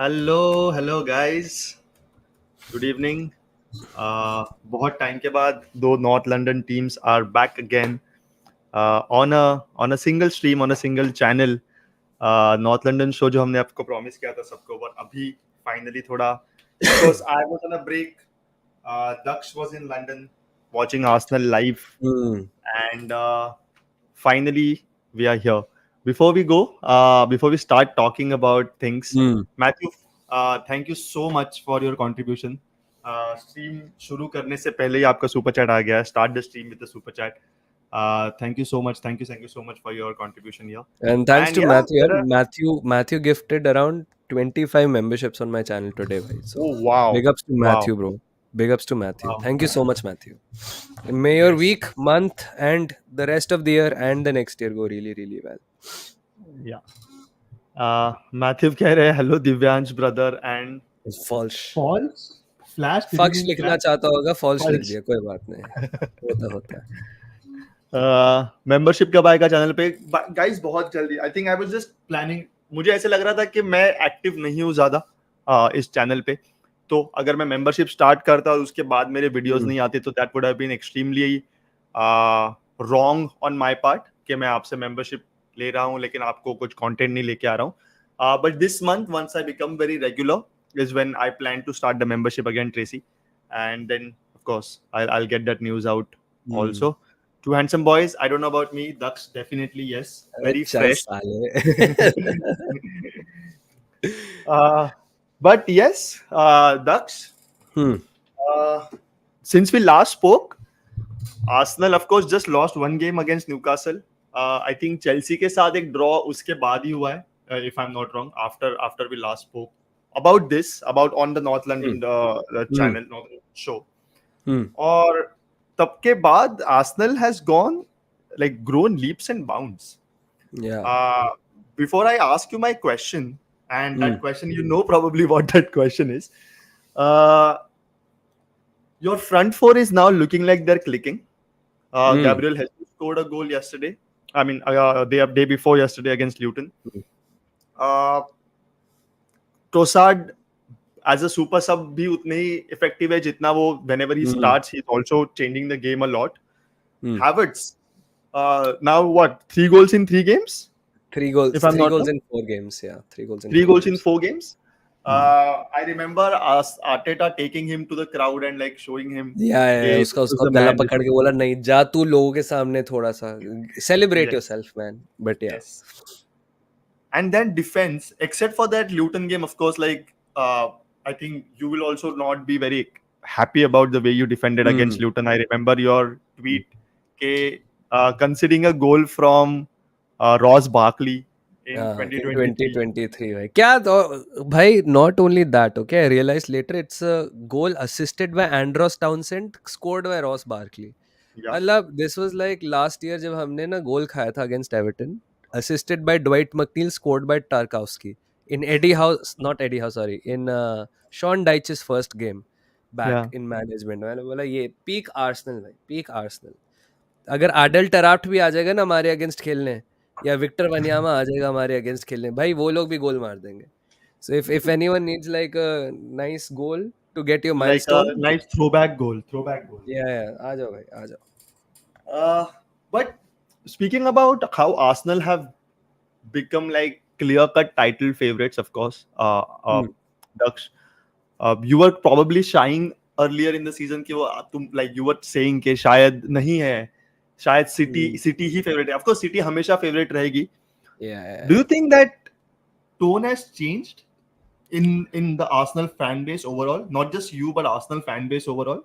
Hello guys, good evening. बहुत time के बाद दो north London teams are back again on a single stream on a single channel. North London show जो हमने आपको promise किया था सबको, बट अभी फाइनली थोड़ा because I was on a break, Daksh was in London watching Arsenal live, Hmm. and finally we are here. Before we start talking about things, Hmm. Matthew, thank you so much for your contribution. Stream शुरू करने से पहले ही आपका super chat आ गया है. Start the stream with the super chat. Thank you so much. Thank you so much for your contribution here. And thanks And to yeah, Matthew. there यार, are. Matthew gifted around 25 memberships on my channel today, bhai. So Oh wow, big ups to wow, Matthew, bro. Big ups to Matthew. wow. Thank you so much, Matthew. May your Yes, week, month, and the rest of the year and the next year go really, really well. yeah. Matthew कह रहे हैं hello Divyansh brother and False. false flash. Did you False mean लिखना flash? चाहता होगा, false लिख False. दिया, कोई बात नहीं. होता है. मेंबरशिप कब आएगा चैनल पे गाइस? बहुत जल्दी. I think I was just planning. मुझे ऐसे लग रहा था कि मैं एक्टिव नहीं हूँ ज्यादा इस चैनल पे, तो अगर मैं मेंबरशिप स्टार्ट करता और उसके बाद मेरे वीडियोस Hmm. नहीं आते तो that would have been extremely wrong on my part कि मैं आपसे मेंबरशिप ले रहा हूँ लेकिन आपको कुछ कंटेंट नहीं लेके आ रहा हूँ. But this month once I become very regular is when I plan to start the membership again, Tracy. And then, of course, I'll get that news out Hmm. also. Two handsome boys. I don't know about me. Daksh, definitely yes. अरे Very चल fresh. साले. uh, but yes, Daksh, Hmm. uh, since we last spoke, Arsenal, of course, just lost one game against Newcastle. I think Chelsea के साथ एक draw उसके बाद ही हुआ है, if I'm not wrong, after we last spoke about this, about on the North Hmm. London Hmm. channel, North London show. Hmm. और तब के बाद Arsenal has gone like grown leaps and bounds. Yeah. Uh, Before I ask you my question, and Hmm. that question, you know probably what that question is. Uh, your front four is now looking like they're clicking. Hmm. Gabriel Jesus scored a goal yesterday. I mean, day before yesterday against Luton. Uh, Trossard as a super sub भी उतने ही effective है जितना वो whenever he Hmm. starts, he's also changing the game a lot. Hmm. Havertz, now what? 3 goals in 3 games, Three goals. if I'm Three not goals wrong. in 4 games. Yeah, 3 goals in Three four goals in games. 4 games. Hmm. I remember us Arteta taking him to the crowd and like showing him, Yeah, "Okay, उसका this is उसका the गला man. This पकड़ is के the बोला man." नहीं जा तू लोगों के सामने थोड़ा सा celebrate Yes, yourself man. But yeah. yes. And then defense, except for that Luton game, of course, like I think you will also not be very happy about the way you defended against Hmm. Luton. I remember your tweet, okay, considering a goal from Ross Barkley in In 2023. 2023 भाई क्या तो भाई not only that okay I realized later it's a goal assisted by Andros Townsend scored by Ross Barkley. Yeah, मतलब this was like last year जब हमने ना गोल खाया था against Everton assisted by Dwight McNeil scored by Tarkowski in Eddie Howe not Eddie Howe sorry in Sean Dyche's first game back yeah. in management. मैंने बोला ये peak Arsenal भाई peak Arsenal. अगर आडल टराफ्ट भी आ जाएगा ना हमारे अगेंस्ट खेलने या विक्टर वनियामा आ जाएगा हमारे अगेंस्ट खेलने भाई वो लोग भी गोल मार देंगे. So if anyone needs like a nice goal to get your Like a milestone, nice throwback goal. Throwback goal. yeah, आ जाओ भाई आ जाओ. But speaking about how Arsenal have become like clear-cut title favorites, of course, Hmm. Daksh, you were probably shying earlier in the season कि वो तुम like you were saying कि शायद नहीं है, शायद Hmm. सिटी ही फेवरेट है. Of course, सिटी हमेशा फेवरेट रहेगी. Yeah. Do you think that tone has changed in the Arsenal fan base overall? Not just you, but Arsenal fan base overall.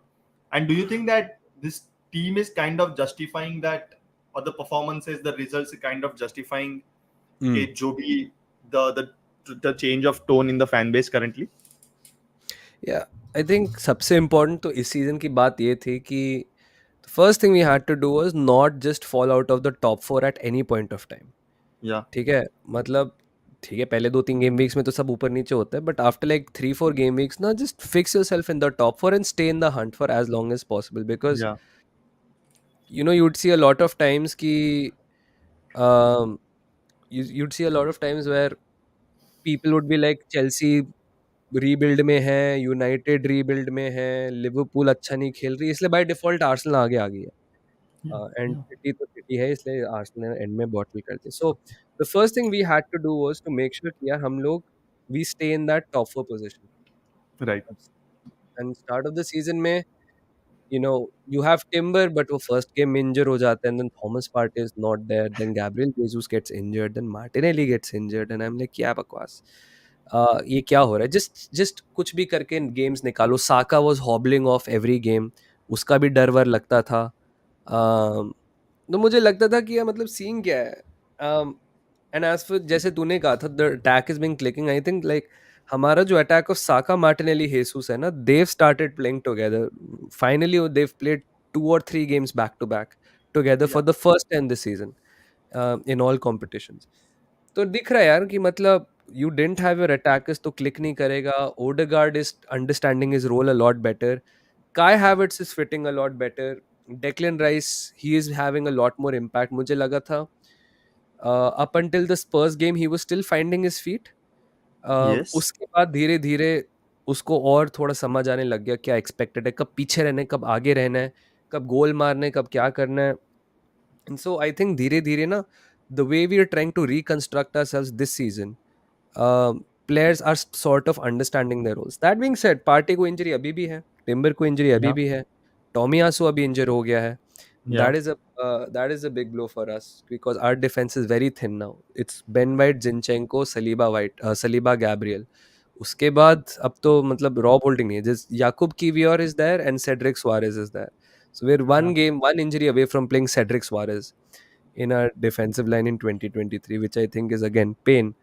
And do you think that this team is kind of justifying that, or the performances, the results are kind of justifying Hmm. कि जो भी the change of tone in the fan base currently? Yeah. I think सबसे important तो इस season की बात ये थी कि the first thing we had to do was not just fall out of the top 4 at any point of time. Yeah, ठीक है मतलब ठीक है पहले 2-3 गेम वीक्स में तो सब ऊपर नीचे होता है but after like 3-4 game weeks ना just fix yourself in the top 4 and stay in the hunt for as long as possible because yeah, you know you'd see a lot of times ki you'd see a lot of times where people would be like Chelsea rebuild में है, United rebuild में है, Liverpool अच्छा नहीं खेल रही, इसलिए by default Arsenal आगे आ गई है। Yeah, एंड yeah, सिटी तो सिटी है, इसलिए आर्सेनल एंड में बॉटल करते हैं। So the first thing we had to do was to make sure कि यार हम लोग we stay in that top 4 position. right. And start off the season में you have Timber, but वो first game में injure हो जाता है, and then Thomas Partey is not there, then Gabriel Jesus gets injured, then Martinelli gets injured, and I'm like क्या बकवास, ये क्या हो रहा है? Just कुछ भी करके games निकालो। Saka was hobbling off every game, उसका भी डर वर लगता था। तो मुझे लगता था कि यार मतलब सीन क्या है? एंड एज फॉर जैसे तूने कहा था the attack is being clicking, I think like हमारा जो attack of Saka Martinelli Jesus है ना, they've started playing together finally, they've played 2 or 3 games back to back together for Yeah. the first time this season, in all competitions. तो दिख रहा है यार कि मतलब you didn't have your attackers तो क्लिक नहीं करेगा। Odegaard is understanding his role a lot better, Kai Havertz is fitting a lot better. Declan Rice, he is having a lot more impact. मुझे लगा था up until the Spurs game he was still finding his feet. Yes. उसके बाद धीरे धीरे उसको और थोड़ा समझ आने लग गया क्या एक्सपेक्टेड है, कब पीछे रहना है, कब आगे रहना है, कब गोल मारना है, कब क्या करना है। एंड सो आई थिंक धीरे धीरे ना the way we are trying to reconstruct ourselves this season, players are sort of understanding their roles. That being said, party को इंजरी अभी भी है, टिम्बर को इंजरी अभी Yeah. भी है, टॉमियासू अभी इंजर हो गया है। Yeah. That is a big blow for us because our defense is very thin now. It's Ben White, Zinchenko, Saliba, Gabriel. उसके बाद अब तो मतलब रॉ होल्डिंग नहीं है, जिस Jakub Kiwior is there and Cedric Soares is there, so we're Yeah. one injury away from playing Cedric Suarez in our defensive line in 2023, which I think is again pain.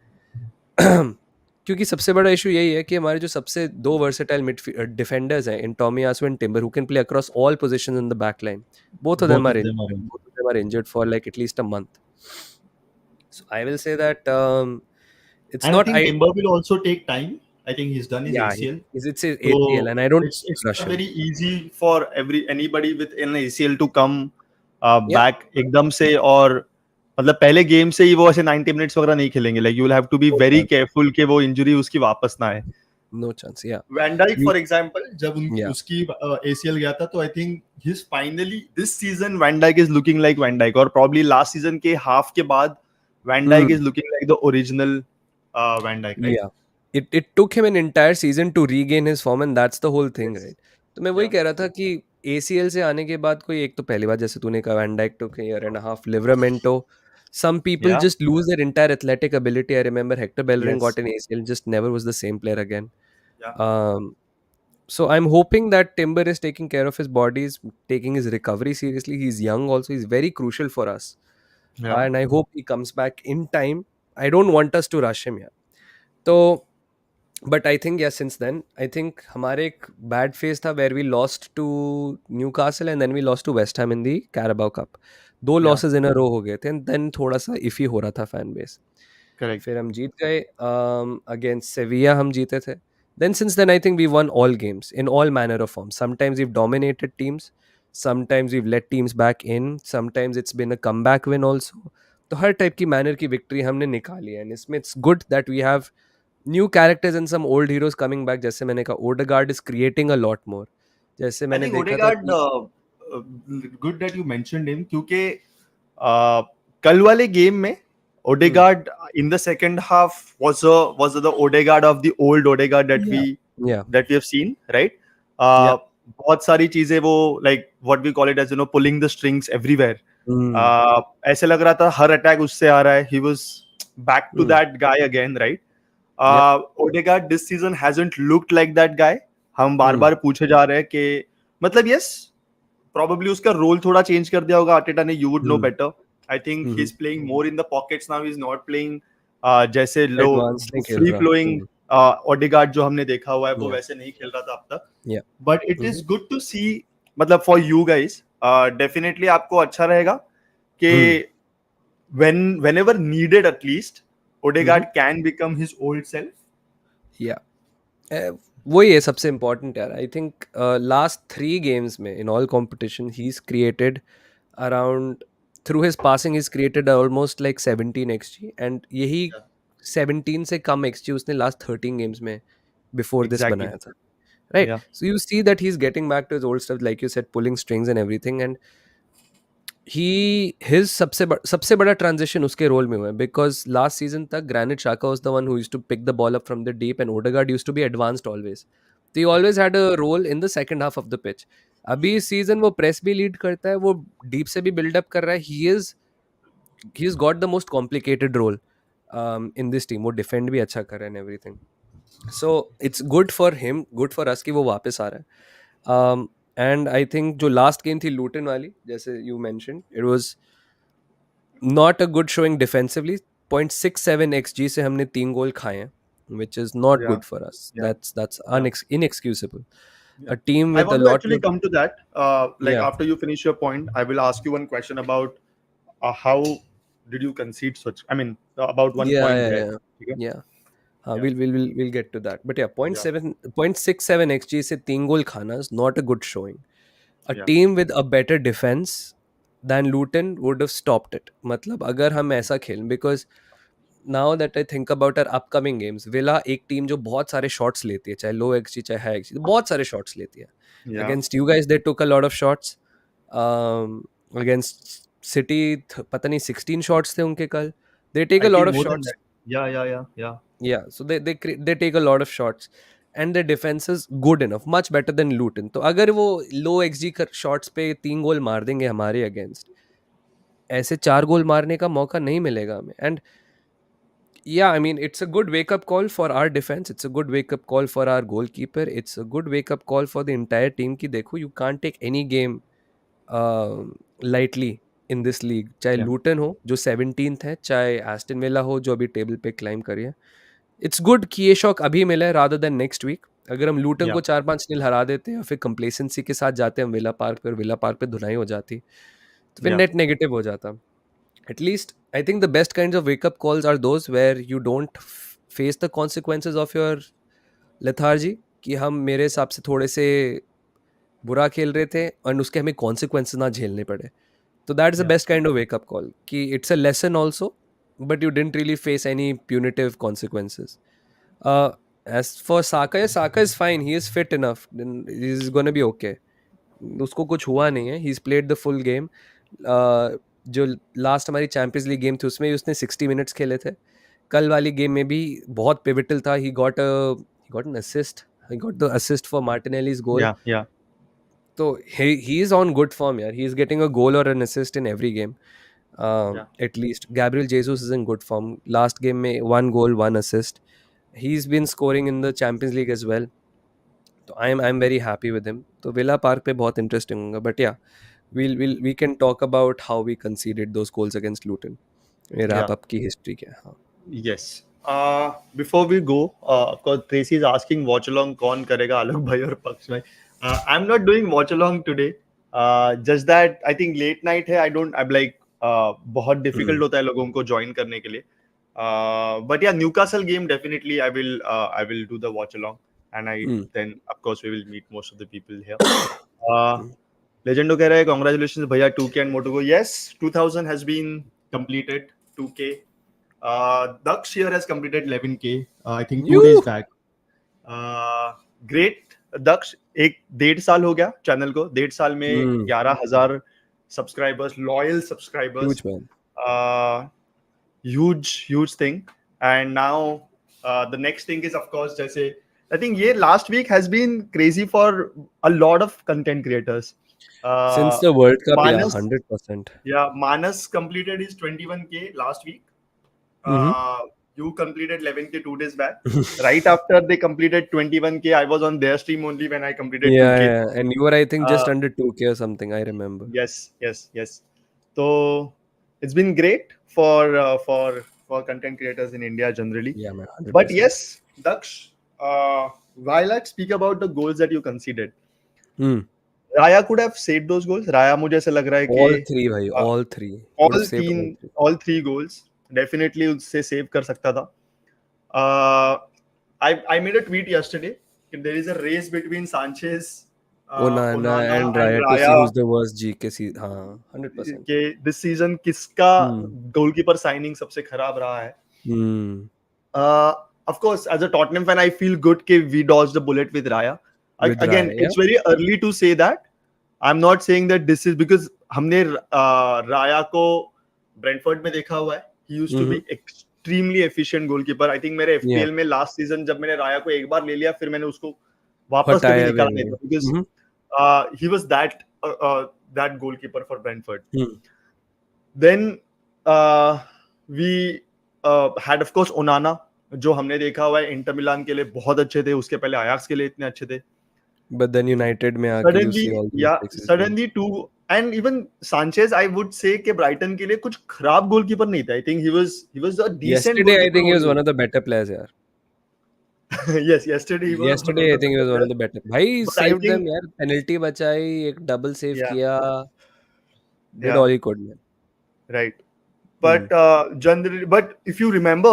क्योंकि सबसे बड़ा issue यही है कि हमारे जो सबसे दो वर्सेटाइल मिड डिफेंडर्स हैं in Tomiyasu and Timber who can play across all positions in the back line, both of them Both are of them are injured, in. both of them are injured for like at least a month. So I will say that it's And I not think I Timber will also take time. I think he's done his yeah, ACL. it's his ACL So and I don't it's rush not him. very easy for anybody with an ACL to come Yeah, back एकदम से, और मतलब पहले game से ही वो ऐसे 90 minutes वगैरह नहीं खेलेंगे, like you will have to be no very chance, careful कि वो इंजरी उसकी वापस ना आए। no chance. Yeah, van Dijk you, for example जब yeah. उसकी एसीएल गया था, तो I think his finally this season van Dijk is looking like van Dijk, और प्रॉब्ली लास्ट सीजन के हाफ के बाद van Dijk Hmm. Is looking like the original van Dijk, right? Yeah. It took him an entire season to regain his form and that's the whole thing, yes. right? तो मैं वही या कह रहा था कि ACL से आने के बाद कोई एक तो पहली बात जैसे तूने कहा Van Dijk took a year and a half, Livramento, some people या just lose their entire athletic ability. I remember Hector Bellerin yes. got an ACL, just never was the same player again. या Um, so I'm hoping that Timber is taking care of his body, is taking his recovery seriously. He's young also, he's very crucial for us. या And I hope he comes back in time. I don't want us to rush him, yeah. So but I think या since then I think हमारे एक bad phase था where we lost to Newcastle and then we lost to West Ham in the Carabao Cup, दो या losses in अ रो हो गए थे and then थोड़ा सा इफी हो रहा था फैन बेस। करेक्ट। फिर हम जीत गए अगेंस्ट सेविया, हम जीते थे। Then since then I think we won all games in all manner of form, sometimes we've dominated teams, sometimes we've let teams back in, sometimes it's been a come back win also. तो हर type की manner की victory हमने निकाली है and इसमें it's good that we have new characters and some old heroes coming back. जैसे मैंने कहा Odegaard is creating a lot मोर, जैसे आई मैंने थिंक देखा था ओडेगार्ड कि good that you mentioned him, क्योंकि कल वाले गेम में hmm, Odegaard in the second half was the Odegaard of the old Odegaard या या that we have seen, right? या बहुत सारी चीजें वो, like what we call it as, pulling the strings everywhere. हम्म ऐसे लग रहा था हर अटैक उससे आ रहा है, he was back to hmm that guy again, right? या Odegaard this season hasn't looked like that guy. हम बार हम्म बार पूछे जा रहे हैं कि मतलब यस, probably उसका रोल थोड़ा चेंज कर दिया होगा आर्टेटा ने, you would know hmm better. I think hmm he's playing more in the pockets now. He's not playing जैसे लो एडवांस नहीं खेल फ्री रहा। फ्लोइंग ओडेगार्ड जो हमने देखा हुआ है, वो या वैसे नहीं खेल रहा था अब तक। या but it is good to see, मतलब फॉर यू गाइस डेफिनेटली आपको अच्छा रहेगा कि हम्म whenever needed at least hmm Odegaard can become his old self. या वही है सबसे इम्पोर्टेंट यार। आई थिंक लास्ट 3 गेम्स में in all competition he is created around, through his passing is created almost like 17 XG and यही Yeah. 17 से कम XG उसने last 13 games में before this Exactly. बनाया था, right? Yeah. So you see that he's getting back to his old stuff, like you said, pulling strings and everything. And his सबसे बड़ा transition उसके role में हुआ है, because last season तक Granit Xhaka was the one who used to pick the ball up from the deep, and Odegaard used to be advanced always. So he always had a role in the second half of the pitch. अभी इस season वो press भी lead करता है, वो deep से भी build up कर रहा है. He's got the most complicated role in this team. वो defend भी अच्छा कर रहा है and everything. So it's good for him, good for us कि वो वापस आ रहा है. And I think जो last game थी Luton वाली, जैसे you mentioned, it was not a good showing defensively. 0.67 xg से हमने 3 गोल खाए हैं, which is not Yeah. good for us. Yeah. That's Yeah. inexcusable. Yeah. A team I with a want to lot actually more. come to that. Like Yeah. after you finish your point, I will ask you one question about how did you concede such? I mean, about one Yeah, point yeah, there. yeah. Okay? Yeah. Yeah. We'll get to that. But yeah, Yeah. 0.67 xg से 3 गोल खाना is not a good showing. A Yeah. team with a better defense than Luton would have stopped it. मतलब अगर हम ऐसा खेलें, because now that I think about our upcoming games, Villa एक team जो बहुत सारे shots लेती है, चाहे low xg चाहे high xg, बहुत सारे shots लेती है. Yeah. Against you guys they took a lot of shots. Against City पता नहीं 16 shots थे उनके कल. They take I a lot think of more than shots. that. Yeah. Yeah. Yeah. Yeah. Yeah, so they take a lot of shots, and their defense is good enough, much better than Luton. तो अगर वो low xg shots पे 3 गोल मार देंगे हमारे against, ऐसे 4 गोल मारने का मौका नहीं मिलेगा हमें. And yeah, I mean, it's a good wake up call for our defense. It's a good wake up call for our goalkeeper. It's a good wake up call for the entire team कि देखो, you can't take any game lightly in this league. चाहे Yeah. Lutan हो जो 17th है, चाहे Aston villa हो जो अभी टेबल पे क्लाइम करी है. इट्स गुड कि ये शॉक अभी मिला है रादर देन नेक्स्ट वीक. अगर हम लूटन Yeah. को 4-5 नील हरा देते हैं, फिर कंप्लेसेंसी के साथ जाते हैं हम विला पार्क पे, और विला पार्क पे धुनाई हो जाती, तो फिर Yeah. नेट नेगेटिव हो जाता. At least I think the best kinds of wake up calls are those where you don't face the consequences of your lethargy, कि हम मेरे हिसाब से थोड़े से बुरा खेल रहे थे और उसके हमें consequences ना झेलने पड़े. So that's the Yeah. best kind of wake up call. कि it's a lesson also, but you didn't really face any punitive consequences. Uh, as for Saka, yeah, Saka is fine. He is fit enough. Then he's gonna be okay. उसको कुछ हुआ नहीं है. He's played the full game. जो last हमारी champions league game थी उसमें भी उसने 60 मिनट्स खेले थे. कल वाली गेम में भी बहुत पिविटल था. He got an assist. He got the assist for Martinelli's goal. Yeah. Yeah. So he is on good form, yeah. He is getting a goal or an assist in every game. Yeah. At least Gabriel Jesus is in good form. Last game में 1 goal, 1 assist. He's been scoring in the Champions League as well. So I'm very happy with him. तो Villa Park पे बहुत interesting होगा. But yeah, we can talk about how we conceded those goals against Luton. ये wrap Yeah. up की history क्या है. हाँ. Yes. Before we go, of course, Tracy is asking watch along कौन करेगा आलोक भाई और पक्ष भाई. I'm not doing watch along today. Just that I think late night है. I'm like बहुत difficult होता है लोगों को join करने के लिए. But yeah, Newcastle game definitely I will do the watch along, and then of course we will meet most of the people here. Legendo कह रहा है congratulations भैया 2K and Moto Go. Yes, 2000 has been completed. 2K. Daksh here has completed 11K. I think 2 days back. Great. Daksh, 1.5 साल हो गया channel को. 1.5 साल में 11,000 subscribers, loyal subscribers. Huge man. Huge thing. And now the next thing is of course जैसे I think ये last week has been crazy for a lot of content creators. Since the World Cup, Manas, yeah, 100%. Yeah, Manas completed his 21K last week. You completed 11K 2 days back. Right after they completed 21K, I was on their stream only when I completed 2K. Yeah, and you were, I think, just under 2K or something. I remember. Yes. So it's been great for content creators in India generally. Yeah, man, 100%. But yes, Daksh, while I speak about the goals that you conceded, Raya could have saved those goals. Raya मुझे ऐसा लग रहा है कि all three भाई, all three. Could have saved all three. all three goals definitely उससे save कर सकता था. I made a tweet yesterday. There is a race between Sanchez, Onana and Raya to see who's the worst GK. हाँ, 100%. कि this season किसका goalkeeper signing सबसे खराब रहा है. of course, as a Tottenham fan, I feel good that we dodged the bullet with Raya. with Again, Raya. Yeah. it's very early to say that. I'm not saying that this is because हमने राया को Brentford में देखा हुआ है. He used to be Mm-hmm. extremely efficient goalkeeper. I think मेरे Yeah. FPL में last season जब मैंने राया को एक बार ले लिया, फिर मैंने उसको वापस कभी हटाया भी निकाला नहीं नहीं. था because Mm-hmm. he was that goalkeeper for Brentford. Hmm. Then we had of course Onana, जो हमने देखा हुआ है इंटर मिलान के लिए बहुत अच्छे थे, उसके पहले अयाक्स के लिए इतने अच्छे थे. But then United में आके you see all the mistakes he's doing. Suddenly two, and even Sanchez, I would say कि ब्राइटन के लिए कुछ खराब गोलकीपर नहीं था. I think he was a decent Yesterday I goalkeeper think he was only. one of the better players. Yeah. Yes, yesterday he was one of Yesterday I the think he better was one of players. the better. भाई But I saved them think यार. Penalty बचाई, एक double save yeah, किया. Did yeah, all he could, man. right. Hmm. But generally, but if you remember,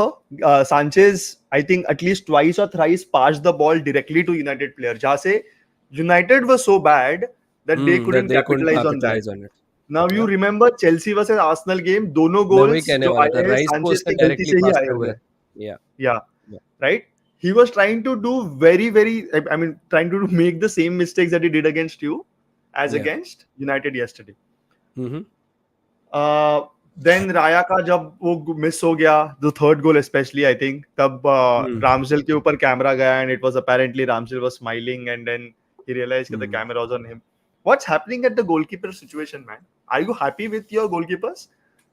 Sanchez, I think at least twice or thrice passed the ball directly to United player. जहाँ से United was so bad that they That couldn't they couldn't capitalize on that. capitalize on it. Now you Yeah. remember Chelsea versus Arsenal game, दोनों मैं वही goals कहने जो वाला था. आए हैं राइस को Sanchez उसका की गलती directly से ही pass आए through हुए है. हैं. Yeah. Yeah, Yeah. right. He was trying to do very, I mean, trying to make the same mistakes that he did against you as Yeah. against United yesterday. Mm-hmm. Then Raya का जब वो miss हो गया, the third goal especially, I think तब Ramsdale के ऊपर camera गया and it was apparently Ramsdale was smiling and then he realised that the camera was on him. What's happening at the goalkeeper situation, man? Are you happy with your goalkeepers?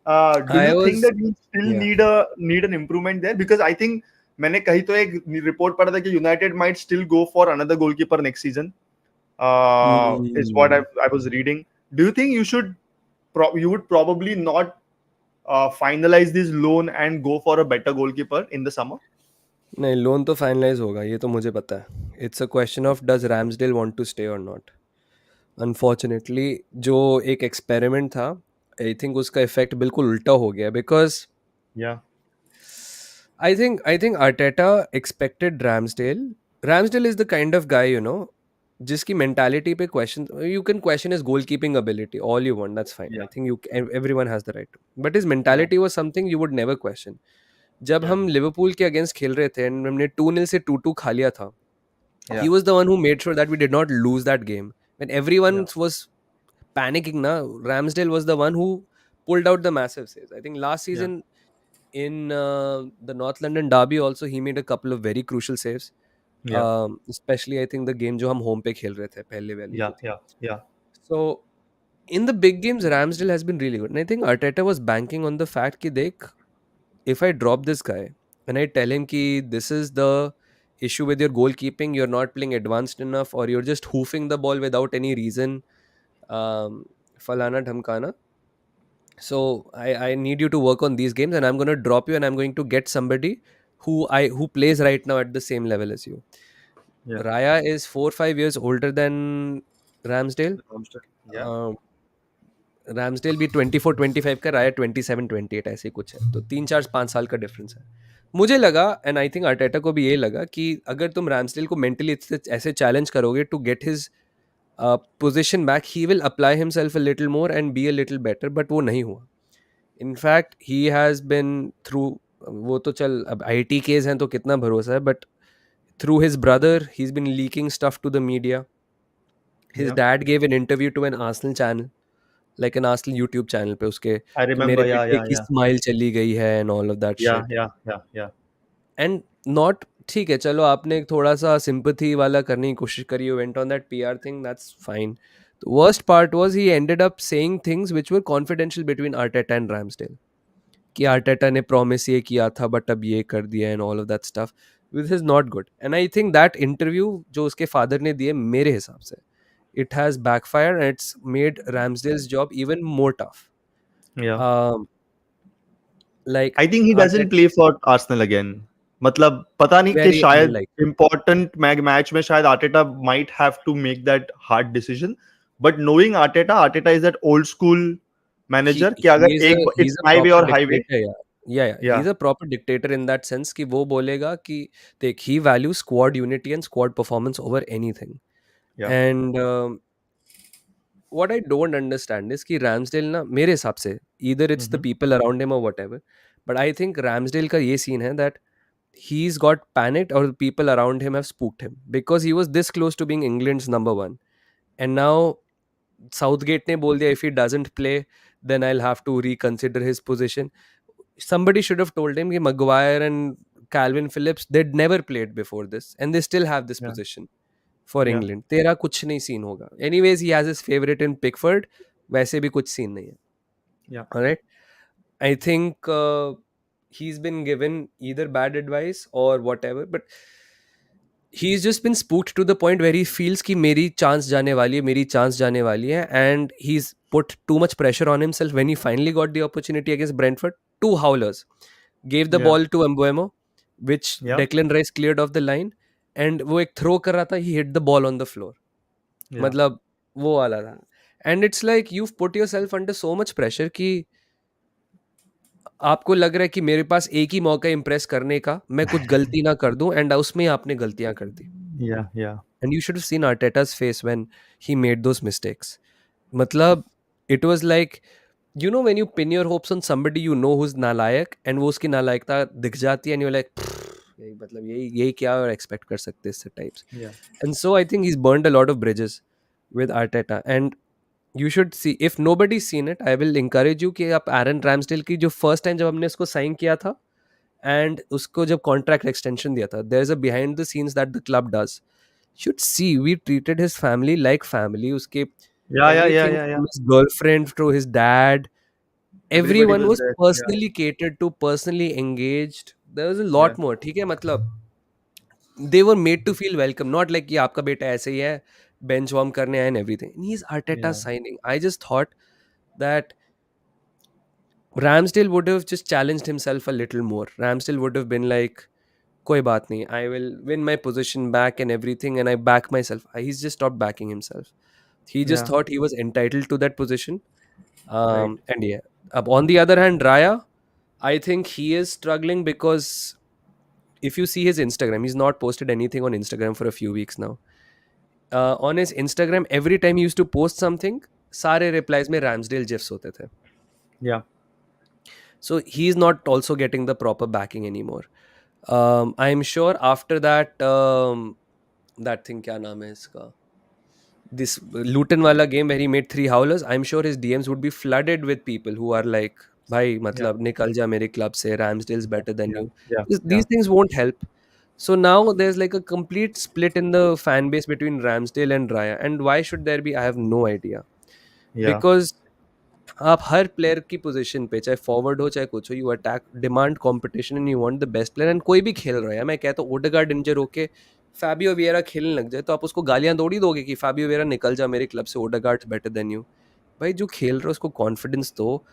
Do I you think was, that you still yeah. Need an improvement there? Because I think मैंने कहीं तो एक report पढ़ा था कि United might still go for another goalkeeper next season, is what Mm. I was reading. Do you think you would probably not finalize this loan and go for a better goalkeeper in the summer? नहीं, loan तो finalise होगा, ये तो मुझे पता है. It's a question of does Ramsdale want to stay और not. Unfortunately जो एक एक्सपेरिमेंट था, आई थिंक उसका इफेक्ट बिल्कुल उल्टा हो गया. Because Yeah, I think Arteta expected Ramsdale is the kind of guy, जिसकी मेंटालिटी पे question, you can question is goal keeping ability all you want, that's fine. I yeah, think you everyone has the right, but his yeah, mentality was something you would never question. जब yeah, हम Liverpool के against खेल रहे थे and हमने 2-0 से 2-2 खा लिया था, he yeah, was the one who made sure that we did not lose that game. When everyone yeah, was panicking, na, Ramsdale was the one who pulled out the massive saves. I think last yeah, season in the North London derby also he made a couple of very crucial saves. yeah, Especially I think the game जो हम home पे खेल रहे थे, पहले वाली yeah, जो थी. yeah, yeah, So in the big games Ramsdale has been really good, and I think Arteta was banking on the fact कि देख, if I drop this guy and I tell him कि this is the issue with your goalkeeping, you're not playing advanced enough or you're just hoofing the ball without any reason, falana dhamkana, so I need you to work on these games and I'm going to drop you and I'm going to get somebody who plays right now at the same level as you. yeah. Raya is 4 or 5 years older than Ramsdale. Yeah, Ramsdale भी 24-25 का, राया 27-28 ऐसे ही कुछ है. तो 3-4-5 साल का difference है. मुझे लगा, एंड आई थिंक आर्टेटा को भी ये लगा, कि अगर तुम रैम्सडेल को मेंटली ऐसे चैलेंज करोगे to get his position back, he will apply himself a little more and be a little better. But वो नहीं हुआ. In fact he has been through, वो तो चल अब आईटी केस हैं तो कितना भरोसा है, but through his brother he is been leaking stuff to the media. His yeah. Dad gave an interview to an Arsenal channel, like an Arsenal YouTube channel पे उसके, I कि मेरे remember. Yeah, बेटे yeah, की yeah, smile चली गई है and all of that yeah, shit. yeah, yeah, yeah, and not, ठीक है चलो आपने एक थोड़ा सा सिंपथी वाला करने की कोशिश करी, you went on that PR thing, that's fine. The worst part was he ended up saying things which were confidential between Arteta and Ramsdale, कि आर्टेटा ने प्रॉमिस ये किया था बट अब ये कर दिया and all of that stuff, which is not good. And I think that interview जो उसके फादर ने दिए, मेरे हिसाब से it has backfired and it's made Ramsdale's job even more tough. yeah. Um, like I think he doesn't Arteta, play for Arsenal again. मतलब पता नहीं कि very शायद unlikely. important मैच में शायद Arteta might have to make that hard decision. But knowing Arteta is that old school He manager कि अगर he's a एक he's it's a my way proper or highway. dictator. Yeah, yeah, yeah. Yeah, He's a proper dictator in that sense कि वो बोलेगा कि देख, he values squad unity and squad performance over anything. yeah. And what I don't understand is कि Ramsdale ना, मेरे हिसाब से either it's the Mm-hmm. people around him or whatever, but I think Ramsdale का ये scene है that he's got panicked, or the people around him have spooked him, because he was this close to being England's number one. And now Southgate ne bol diya, if he doesn't play, then I'll have to reconsider his position. Somebody should have told him that Maguire and Calvin Phillips, they'd never played before this, and they still have this Yeah. position for Yeah. England. तेरा कुछ नहीं scene होगा. Anyways, he has his favorite in Pickford. वैसे भी कुछ scene नहीं है. Yeah. All right. I think he's been given either bad advice or whatever, but he's just been spooked to the point where he feels कि मेरी chance जाने वाली है, मेरी chance जाने वाली है, and he's put too much pressure on himself when he finally got the opportunity against Brentford. 2 howlers. Gave the Yeah. ball to Mbeumo, which Yeah. Declan Rice cleared off the line, and वो एक throw कर रहा था, he hit the ball on the floor. Yeah. मतलब वो वाला था. And it's like you've put yourself under so much pressure कि आपको लग रहा है कि मेरे पास एक ही मौका इम्प्रेस करने का, मैं कुछ गलती ना कर दूं, एंड उसमें आपने गलतियां कर दी. Yeah. Yeah. And you should have seen Arteta's face when he made those mistakes. मतलब it was like, you know, when you pin your hopes on somebody you know who's नालायक, and वो उसकी नालायकता दिख जाती है, and you're like, यही मतलब यही क्या और एक्सपेक्ट कर सकते हैं इससे types. Yeah. And so I think he's burned a lot of bridges with Arteta, and you should see, if nobody's seen it, I will encourage you कि आप एरन रैम्सडेल की जो फर्स्ट टाइम जब हमने इसको साइन किया था, एंड उसको जब कॉन्ट्रैक्ट एक्सटेंशन दिया था, there is a behind the scenes that the club does. Should see, we treated his family like family. Uske Yeah. Yeah. Yeah. everything Yeah. Yeah. from his girlfriend to his dad, Everybody everyone was was there. Yeah. personally catered to, personally engaged. There was a Yeah. lot more. ठीक है, मतलब they were made to feel welcome, not like कि आपका बेटा ऐसे ही है, bench warm करने आए and everything. And he's Arteta Yeah. signing. I just thought that Ramsdale would have just challenged himself a little more. Ramsdale would have been like, कोई बात नहीं, I will win my position back and everything, and I back myself. He's just stopped backing himself. He just Yeah. thought he was entitled to that position. Right. And yeah, on the other hand, Raya, I think he is struggling because if you see his Instagram, he's not posted anything on Instagram for a few weeks now. On his Instagram, every time he used to post something, सारे replies में Ramsdale gifs होते थे. Yeah. So he's not also getting the proper backing anymore. I'm sure after that, that thing क्या नाम है इसका, this Luton wala game where he made 3 howlers, I'm sure his DMs would be flooded with people who are like, भाई Yeah. मतलब निकल जा मेरे club से, Ramsdale's better than Yeah. you. Yeah. These Yeah. things won't help. So now there's like a complete split in the fan base between Ramsdale and Raya. And why should there be? I have no idea. Yeah. Because आप हर player की position पे, चाहे forward हो चाहे कुछ हो, you attack, demand competition, and you want the best player. And कोई भी खेल रहा है, मैं कहता हूँ ओडेगार्ड इंजर होके फैबियो विएरा खेलने लग जाए, तो आप उसको गालियां दौड़ी दोगे कि फैबियो विएरा निकल जा मेरे क्लब से, ओडेगार्ड बेटर देन यू. भाई जो खेल रहा है उसको कॉन्फिडेंस दो,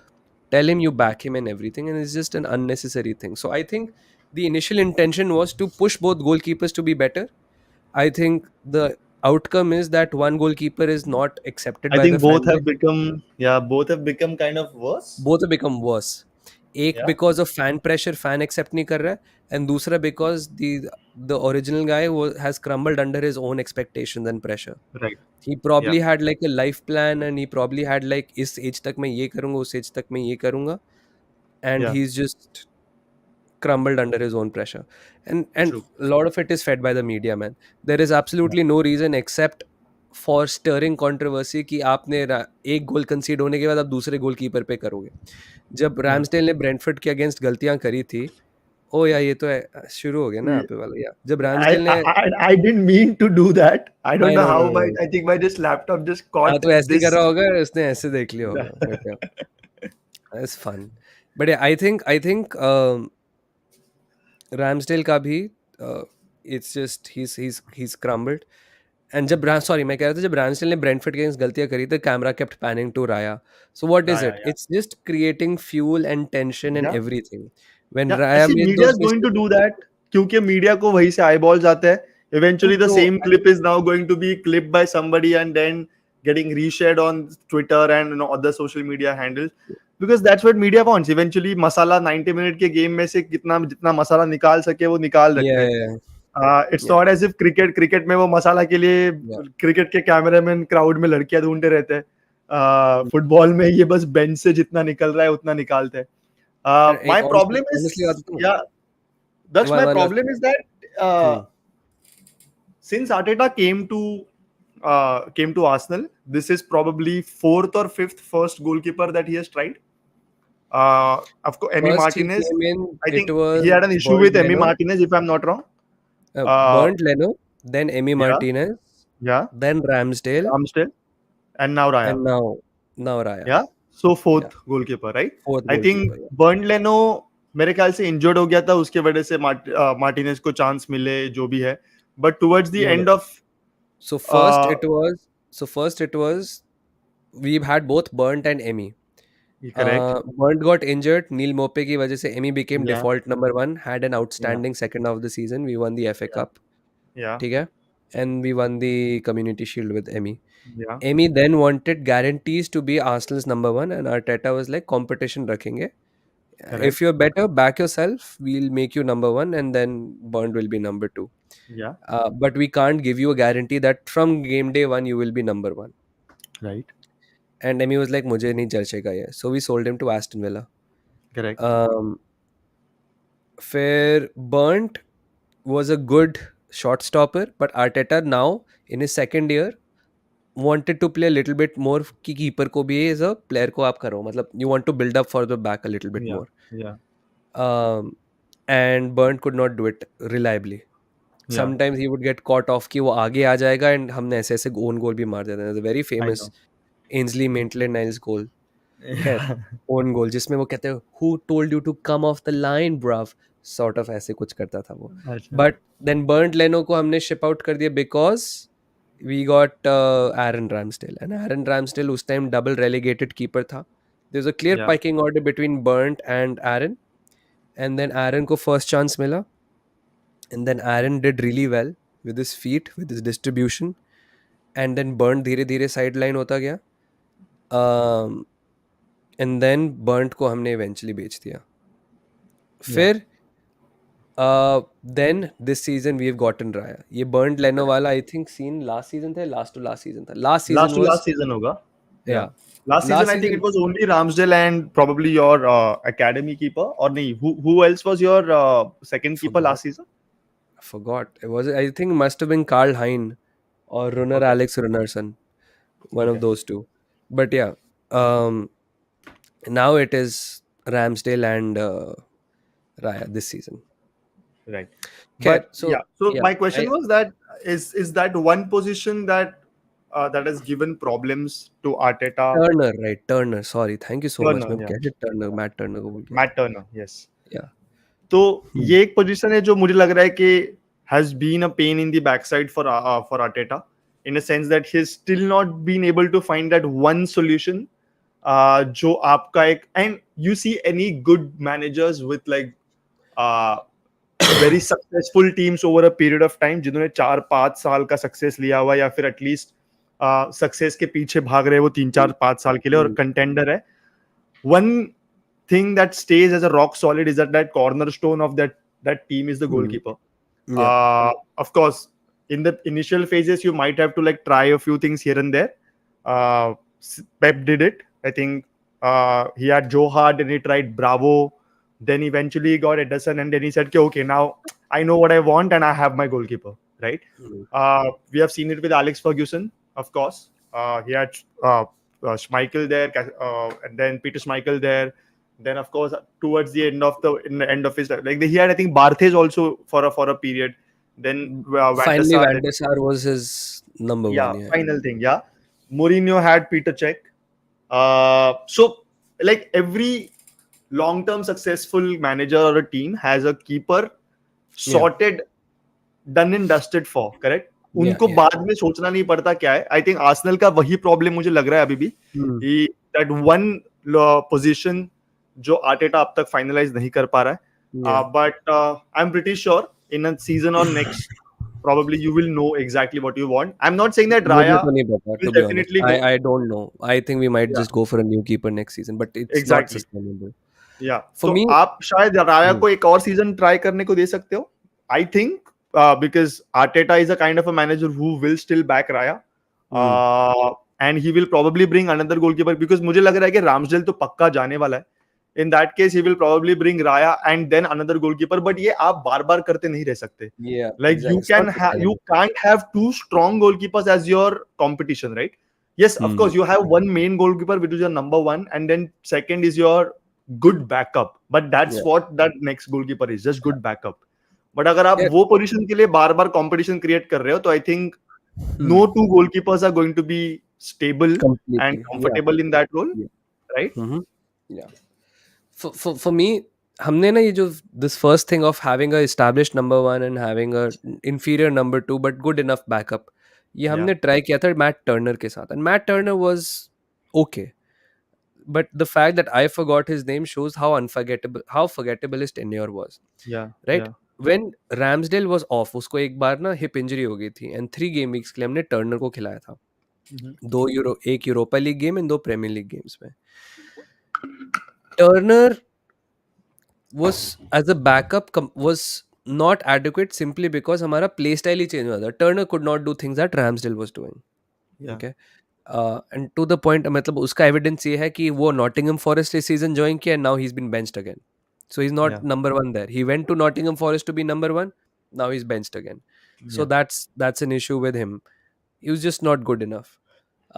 tell him you back him and everything, and it's just an unnecessary thing. So I think the initial intention was to push both goalkeepers to be better. I think the outcome is that one goalkeeper is not accepted I by the think fan both have base. become, yeah, both have become kind of worse. Both have become worse. एक Yeah. because of fan pressure, fan accept नहीं कर रहा है, and दूसरा because the original guy has crumbled under his own expectations and pressure. Right. He Yeah. probably had like a life plan, and he probably had like इस age तक मैं ये करूँगा, उस age तक मैं ये करूँगा, and Yeah. he's just crumbled under his own pressure. And True. a lot of it is fed by the media, man. There is absolutely no reason except for stirring controversy कि आपने एक गोल कंसीड होने के बाद आप दूसरे गोलकीपर पे करोगे. जब रैम्सडेल ने ब्रेंटफोर्ड के अगेंस्ट गलतियां करी थी, ओ या ये तो शुरू हो गया ना यहाँ पे वाला, या जब रैम्सडेल ने, I didn't mean to do that. I don't I know no how no my, no, I think my just laptop just हाँ caught तो ऐसे ही कर this. रहा होगा, उसने ऐसे देख लिया होगा, but it's fun. But I think Ramsdale का भी it's just he's crumbled. And जब सॉरी मैं कह रहा था, जब रैम्सडेल ने ब्रेंटफोर्ड के अगेंस्ट गलतियां करी, तो camera kept panning to Raya. So what is Yeah. It? It's just creating fuel and tension and Yeah. Everything. When Yeah. Raya See, made media those is going to mistakes, do that क्योंकि media को वही से eyeballs आते हैं. Eventually, the तो same clip is now going to be clipped by somebody and then getting reshared on Twitter and other social media handles, because that's what media wants. Eventually, masala 90 minute के game में से कितना जितना मसाला निकाल सके वो निकाल रखते हैं. yeah, It's not as if cricket में वो मसाला के लिए yeah. क्रिकेट के कैमरामैन क्राउड में लड़कियां ढूंढते रहते हैं. फुटबॉल में ये बस बेंच से जितना निकल रहा है उतना निकालते हैं. And My honestly problem is, honestly बात बताऊं, yeah, That's my वाला problem is that hmm since Arteta came to Arsenal, this is probably fourth or fifth first goalkeeper that he has tried. Of course, Emi First he Martinez. came in, I it think he was had an issue Bernd with Emi Leno, Martinez, if I'm not wrong. Uh, Bernd Leno, then Emi yeah, Martinez, yeah, then Ramsdale, Ramsdale, and now Raya. and now Raya. Yeah, so Yeah, fourth goalkeeper, right? fourth I think goalkeeper. Yeah. Burn लेनो मेरे ख्याल से injured हो गया था, उसके वजह से मार्टिनेज को चांस मिले जो भी है, but towards the No, no. End of So first it was we've had both Burnt and Emmy. Correct, Burnt got injured. Neil Mope की वजह से Emmy became या default number one. Had an या outstanding second half of the season. We won the FA या Cup. या ठीक है? And we won the Community Shield with Emmy. या Emmy then wanted guarantees to be Arsenal's number one, and Arteta was like, competition रखेंगे. If correct, you're better, back yourself. We'll make you number one, and then Burnt will be number two. या But we can't give you a guarantee that from game day one you will be number one. Right, And Emmy was like, मुझे नहीं जचेगा ये. So we sold him to Aston Villa. Correct, फिर Burnt was a good shot stopper, but Arteta now in his second year wanted to play a little bit more कि keeper को भी as a player को आप करो, मतलब you want to build up for the back a little bit या more. या And Burnt could not do it reliably. या Sometimes he would get caught off कि वो आगे आ जाएगा and हमने ऐसे ऐसे own goal भी मार देते हैं. There's a very I famous no, Ainsley Maitland-Niles goal. खैर own goal जिसमें वो कहते हैं who told you to come off the line bruv, sort of ऐसे कुछ करता था वो. अच्छा, But then Burnt Leno को हमने ship out कर दिया because we got Aaron Ramsdale, and Aaron Ramsdale उस time double relegated keeper था. There's a clear या pecking order between Burnt and Aaron, and then Aaron को first chance मिला, and then Aaron did really well with his feet, with his distribution, and then Burnt धीरे धीरे sideline होता गया. And then Burnt को हमने eventually बेच दिया. फिर then this season we've gotten Raya. ये Burnt Leno वाला I think scene last season था, last to last season था. Last season last two was last season होगा, या yeah. Last season Last I think it season was only Ramsdale and probably your academy keeper, or नहीं, who else was your second keeper forgot last season? forgot. It was, I think must have been Karl Hein or Runner Okay, Alex Runnarsson, one of okay, those two. But yeah, now it is Ramsdale and Raya this season. right. Okay, But so yeah, so yeah, my question was that is that one position that that has given problems to Arteta? Turner, right? Turner. Sorry, thank you so much. Turner, मैं yeah, कैसे Turner, Matt Turner को भूल गया. Matt Turner, yes. Yeah. तो Hmm. ये एक position है जो मुझे लग रहा है कि has been a pain in the backside for Arteta, in a sense that he's still not been able to find that one solution जो आपका एक, and you see any good managers with like very successful teams over a period of time, जिन्होंने 4-5 साल का success लिया हुआ, या फिर एटलीस्ट सक्सेस के पीछे भाग रहे वो 3-4-5 साल के लिए और कंटेंडर है. One thing that stays as a rock solid is that cornerstone of that team is the goalkeeper. Yeah. Of course, in the initial phases you might have to like try a few things here and there. Pep did it, I think. He had Joe Hart and he tried Bravo. Then eventually he got Ederson, and then he said, okay, now I know what I want and I have my goalkeeper, right? We have seen it with Alex Ferguson, of course. He had Schmeichel there, and then Peter Schmeichel there. Then, of course, towards the end of his, like he had, I think, Barthez also for a period. Then Van der Finally, Sar, Van der Sar was his number yeah, one. Yeah. final thing, yeah. Mourinho had Peter Cech. So, like every long-term successful manager or a team has a keeper sorted, done and dusted for, correct? उनको बाद में सोचना नहीं पड़ता क्या है. I think Arsenal का वही प्रॉब्लम मुझे लग रहा है अभी भी, दैट वन पोजीशन जो आर्टेटा अब तक फाइनलाइज नहीं कर पा रहा है. But I am pretty sure in a season और next probably you will know exactly what you want. I'm not saying that Raya will definitely go. I don't know. I think we might just go for a new keeper next season, but it's not sustainable. Yeah. For me, आप शायद राया को एक और season try करने को दे सकते हो. I think because Arteta is a kind of a manager who will still back Raya, and he will probably bring another goalkeeper, because मुझे लग रहा है कि Ramsdale तो पक्का जाने वाला है. In that case, he will probably bring Raya and then another goalkeeper. But ये आप बार बार करते नहीं रह सकते. Yeah, Like exactly. It's not you sustainable. can't have two strong goalkeepers as your competition, right? Yes, of course, you have one main goalkeeper, which is your number one, and then second is your good backup. But that's Yeah. what that next goalkeeper is, just good backup. But अगर आप Yeah. वो position के लिए बार बार competition create कर रहे हो, तो I think no two goalkeepers are going to be stable and Completely. Yeah. comfortable in that role, Yeah. right? Yeah. For me, हमने ना ये जो this first thing of having a established number one and having a inferior number two but good enough backup, ये Yeah, हमने try किया था mat Turner के साथ, and Matt Turner was okay, but the fact that I forgot his name shows how forgettable his tenure was, yeah, right? yeah. When Ramsdale was off, उसको एक बार ना hip injury हो गई थी and 3 game weeks के लिए हमने Turner को खिलाया था, एक Europa League game and 2 Premier League games में. Turner was as a backup was not adequate simply because हमारा play style ही change हुआ था. Turner could not do things that Ramsdale was doing. Yeah, Okay. And to the point, मतलब उसका evidence ये है कि वो Nottingham Forest इस season join किया and now he's been benched again. So he's not yeah, number one there. He went to Nottingham Forest to be number one. Now he's benched again. So yeah, that's an issue with him. He was just not good enough.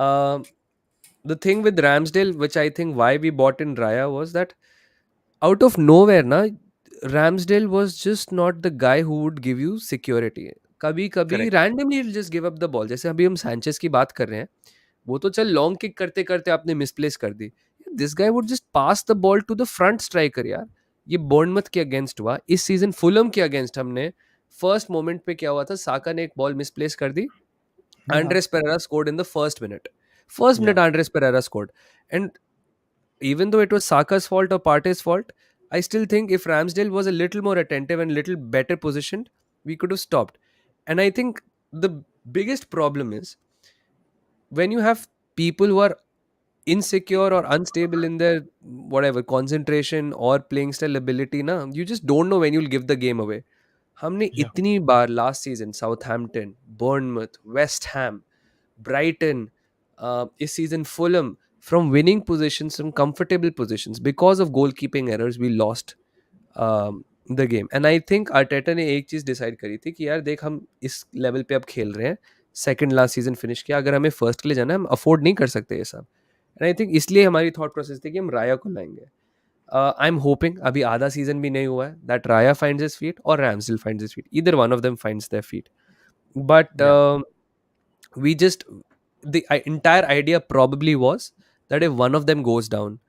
Um the thing with Ramsdale, which I think why we bought in Raya, was that out of nowhere na, Ramsdale was just not the guy who would give you security. कभी कभी correct. randomly he'll just give up the ball. जैसे अभी हम Sanchez की बात कर रहे हैं, वो तो चल लॉन्ग किक करते करते आपने मिसप्लेस कर दी. This guy would just pass the ball to the front striker यार. ये बॉर्नमथ के अगेंस्ट हुआ, इस सीजन फुलम के अगेंस्ट हमने फर्स्ट मोमेंट पे क्या हुआ था, साका ने एक बॉल मिसप्लेस कर दी, Yeah, Andres Pereira scored in the first minute. First yeah, minute Andres Pereira scored, and even though it was Saka's fault or Partey's fault, I still think if Ramsdale was a little more attentive and little better positioned, we could have stopped. And I think the biggest problem is when you have people who are insecure or unstable in their whatever concentration or playing style ability, na, you just don't know when you'll give the game away. हमने yeah, इतनी बार last season Southampton, Bournemouth, West Ham, Brighton, this season Fulham, from winning positions, from comfortable positions, because of goalkeeping errors, we lost the game. And I think Arteta ने एक चीज decide करी थी कि यार देख, हम इस लेवल पे अब खेल रहे हैं, सेकंड लास्ट सीजन फिनिश किया, अगर हमें फर्स्ट के लिए जाना है हम अफोर्ड नहीं कर सकते ये सब. एंड आई थिंक इसलिए हमारी थॉट प्रोसेस थी कि हम राया को लाएंगे. आई एम होपिंग, अभी आधा सीजन भी नहीं हुआ है, that Raya finds his feet और Ramsdale finds his feet, either one of them finds their feet. But yeah, we just the entire idea probably was that if one of them goes down,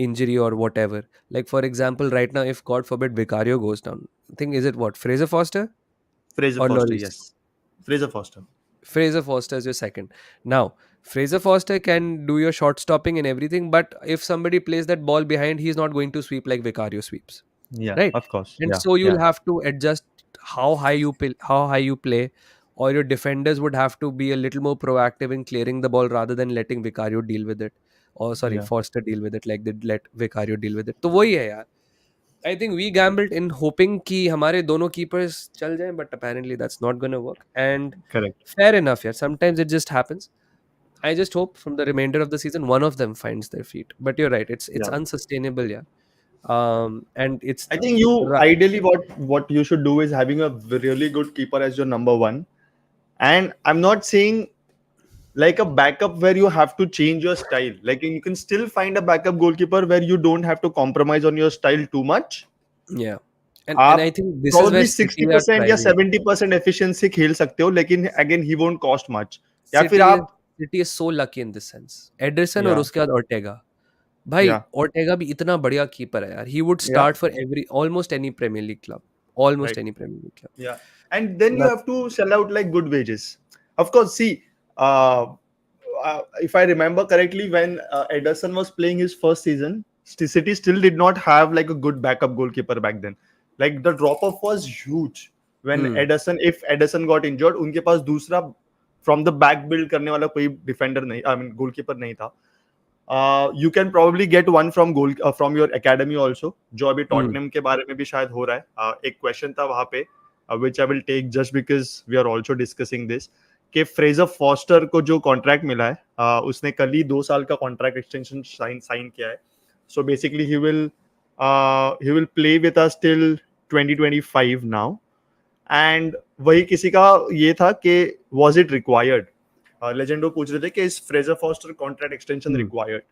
injury or whatever, like for example right now if god forbid Vicario goes down, I think, is it what, Fraser Foster Fraser or Foster, Lloris? yes. Fraser Foster. Fraser Foster is your second. Now Fraser Foster can do your shot stopping and everything, but if somebody plays that ball behind, he's not going to sweep like Vicario sweeps, Yeah, right? of course. And Yeah, so you'll yeah, have to adjust how high you play, or your defenders would have to be a little more proactive in clearing the ball rather than letting Vicario deal with it, or sorry, yeah, Foster deal with it like they let Vicario deal with it. तो वही है यार. I think we gambled in hoping कि हमारे दोनों keepers चल जाएं, but apparently that's not gonna work. And correct. fair enough, yeah. Sometimes it just happens. I just hope from the remainder of the season one of them finds their feet. But you're right, it's Yeah. unsustainable, yeah. And it's I think you ideally what you should do is having a really good keeper as your number one. And I'm not saying like a backup where you have to change your style. Like you can still find a backup goalkeeper where you don't have to compromise on your style too much. yeah. And I आप think this is where probably City are 60% या thriving. 70% efficiency खेल सकते हो, लेकिन again he won't cost much. या फिर City is आप City is so lucky in this sense. Ederson और या उसके बाद Ortega. भाई या Ortega भी इतना बढ़िया कीपर है यार. He would या start for almost any Premier League club. Almost right. any Premier League club. Yeah, and then So you have to sell out like good wages. Of course, see, uh, if I remember correctly, when Ederson was playing his first season, City still did not have like a good backup goalkeeper back then. Like the drop off was huge when if Ederson got injured, उनके पास दूसरा from the back build करने वाला कोई defender नहीं, I mean goalkeeper नहीं था. You can probably get one from your academy also, जो अभी टॉटनहम के बारे में भी शायद हो रहा है. एक क्वेश्चन था वहां पे which I will take just because we are also discussing this, कि फ्रेजर फॉस्टर को जो कॉन्ट्रैक्ट मिला है, उसने कल ही 2 साल का कॉन्ट्रैक्ट एक्सटेंशन साइन किया है. So basically, he will play with us till 2025 now. And वही किसी का ये था कि was it required? लेजेंडो पूछ रहे थे कि इस Fraser Forster contract extension Hmm. Required.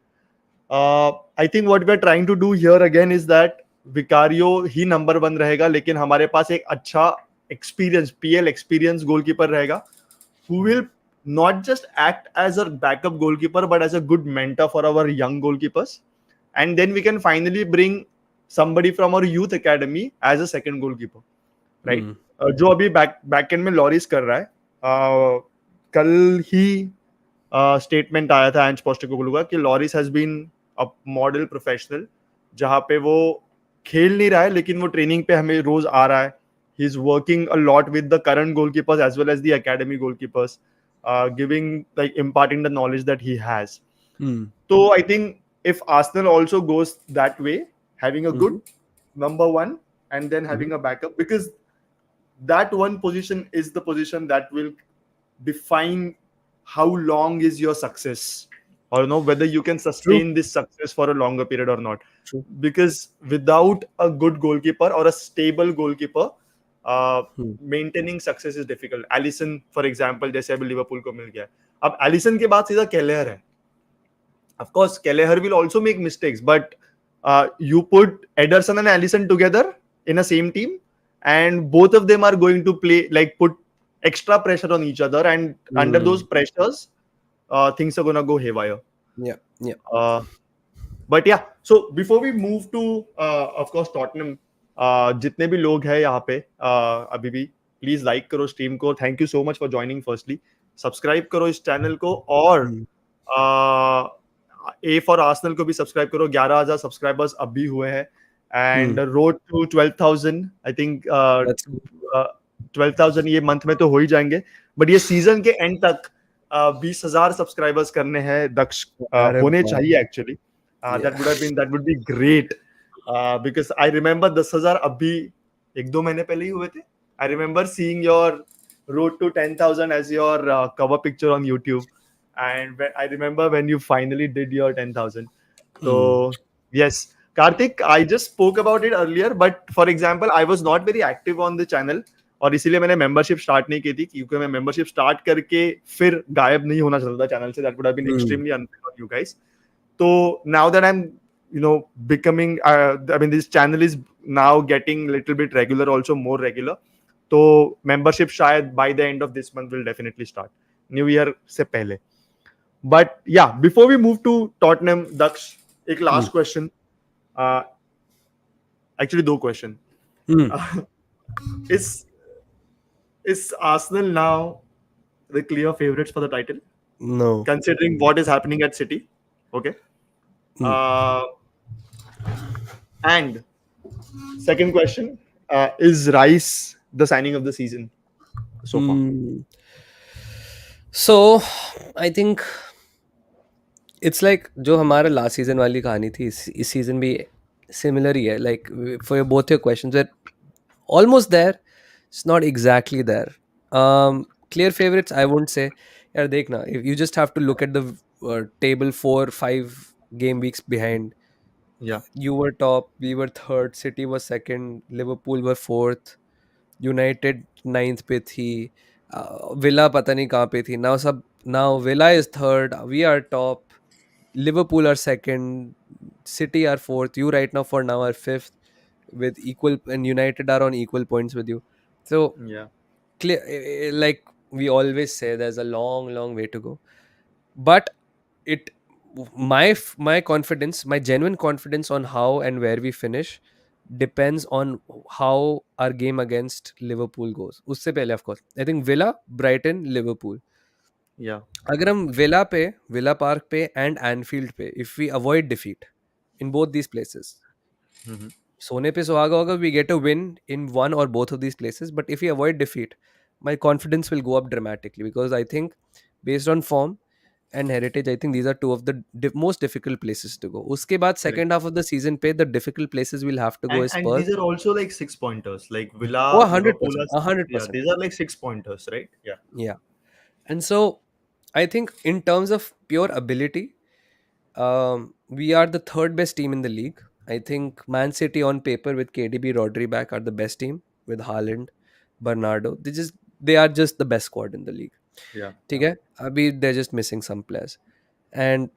I think what we are trying to do here again is that Vicario ही नंबर वन रहेगा, लेकिन हमारे पास एक अच्छा एक्सपीरियंस पीएल एक्सपीरियंस गोलकीपर रहेगा who will not just act as a backup goalkeeper but as a good mentor for our young goalkeepers. And then we can finally bring somebody from our youth academy as a second goalkeeper, right? Hmm. जो अभी back and में loris कर रहा है. कल ही statement आया था एंज Postecoglou का कि Lloris has been a model professional, जहाँ पे वो खेल नहीं रहा है लेकिन वो ट्रेनिंग पे हमें रोज आ रहा है. He is working a lot with the current goalkeepers as well as the academy goalkeepers, giving like imparting the knowledge that he has. Hmm. So I think if Arsenal also goes that way, having a good Mhm. number one and then Mhm. having a backup, because that one position is the position that will define how long is your success, or whether you can True. sustain this success for a longer period or not. True. Because without a good goalkeeper or a stable goalkeeper, Hmm. maintaining success is difficult. Alisson for example जैसे अभी Liverpool को मिल गया, अब Allison के बाद सीधा Kelleher है. Of course, Kelleher will also make mistakes, but you put Ederson and Allison together in a same team, and both of them are going to play like put extra pressure on each other, and under those Hmm. pressures, things are gonna go haywire. Yeah. Yeah. Uh, but yeah, so before we move to of course Tottenham, जितने भी लोग हैं यहाँ पे अभी भी please like करो stream को. Thank you so much for joining. Firstly subscribe करो इस चैनल को, और Hmm. ए फॉर आर्सेनल को भी सब्सक्राइब करो. 11,000 सब्सक्राइबर्स अभी हुए हैं, and Hmm. Road to 12,000. I think That's good. 12,000 ये मंथ में तो हो ही जाएंगे, बट ये सीजन के एंड तक 20,000 सब्सक्राइबर्स करने हैं दक्ष. अरे होने बाप. चाहिए actually. Yeah. That would be great, because I remember 10,000 अभी 1-2 महीने पहले ही हुए थे. I remember seeing your road to 10,000 as your cover picture on YouTube. And I remember when you finally did your 10,000. So, Hmm. yes, Karthik, I just spoke about it earlier, but for example, I was not very active on the channel. और इसीलिए मैंने membership start नहीं की थी, क्योंकि मैं membership start करके फिर गायब नहीं होना चाहता था चैनल से. That would have been Hmm. Extremely unfair on you guys. So now that I'm becoming I mean this channel is now getting little bit regular, also more regular. तो membership शायद by the end of this month will definitely start, new year से पहले. But या before we move to Tottenham, Daksh, एक Hmm. Last question, actually दो question. Hmm. Is Arsenal now the clear favourites for the title, No. considering what is happening at City? Okay. Hmm. uh, and second question, is Rice the signing of the season so far? Hmm. So, I think it's like जो हमारा last season वाली कहानी थी, इस season भी similar ही है. Like for both your questions are almost there, it's not exactly there. Clear favourites I wouldn't say. यार देखना, if you just have to look at the table 4-5 game weeks behind. Yeah. You were top, we were third, City was second, Liverpool were fourth, United ninth पे थी, Villa पता नहीं कहाँ पे थी. Now Villa is third, we are top, Liverpool are second, City are fourth, you right now for now are fifth with equal, and United are on equal points with you. So Yeah. clear, like we always say, there's a long way to go. But it my confidence, my genuine confidence on how and where we finish depends on how our game against Liverpool goes. उससे पहले of course I think Villa, Brighton, Liverpool. Yeah. अगर हम Villa Park पे and Anfield पे, if we avoid defeat in both these places, Mhm. सोने पे सुहागा होगा, we get a win in one or both of these places. But if you avoid defeat, my confidence will go up dramatically, because I think based on form and heritage, I think these are two of the most difficult places to go. Uske baad Correct. second half of the season pe the difficult places we'll have to go is And Spurs. these are also like 6 pointers, like Oh, Villa, Liverpool 100%, are, yeah, 100%. these are like 6 pointers, right? Yeah. Yeah. And so I think in terms of pure ability, We are the third best team in the league. I think Man City on paper with KDB, Rodri back are the best team with Haaland, Bernardo. They are just the best squad in the league. Yeah, ठीक है? अभी they're just missing some players. And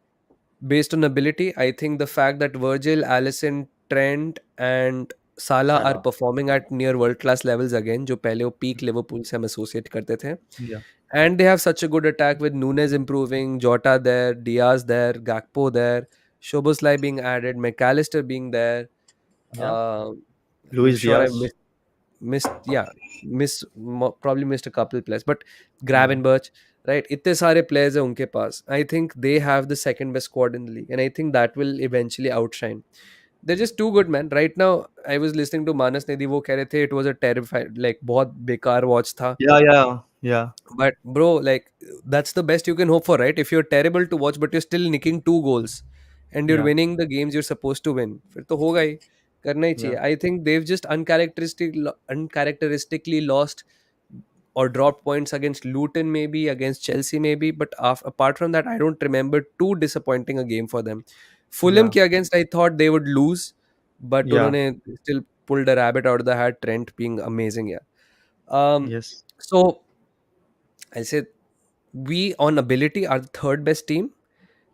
based on ability, I think the fact that Virgil, Alisson, Trent and Salah are Salah. performing at near world class levels again, जो पहले वो peak Liverpool से हम associate करते थे. Yeah, And they have such a good attack with Nunes improving, Jota there, Diaz there, Gakpo there, Szoboszlai being added, McAllister being there. yeah. I'm Luis sure I Diaz. probably missed a couple players, but Yeah, Gravenberch, right? इतने सारे players हैं उनके पास. I think they have the second best squad in the league, and I think that will eventually outshine. They're just too good, man. Right now, I was listening to Manas Nidhi. वो कह रहे थे it was a terrified, like बहुत बेकार watch था. yeah, yeah, yeah, But bro, like that's the best you can hope for, right? If you're terrible to watch, but you're still nicking 2 goals and you're yeah, winning the games you're supposed to win, फिर तो होगा ही, करना ही yeah, चाहिए. I think they've just uncharacteristically lost or dropped points against Luton, maybe against Chelsea, maybe. But apart from that, I don't remember too disappointing a game for them. Fulham yeah, के against I thought they would lose, but yeah. उन्होंने still pulled a rabbit out of the hat. Trent being amazing, yeah. Yes. So I said we on ability are the third best team,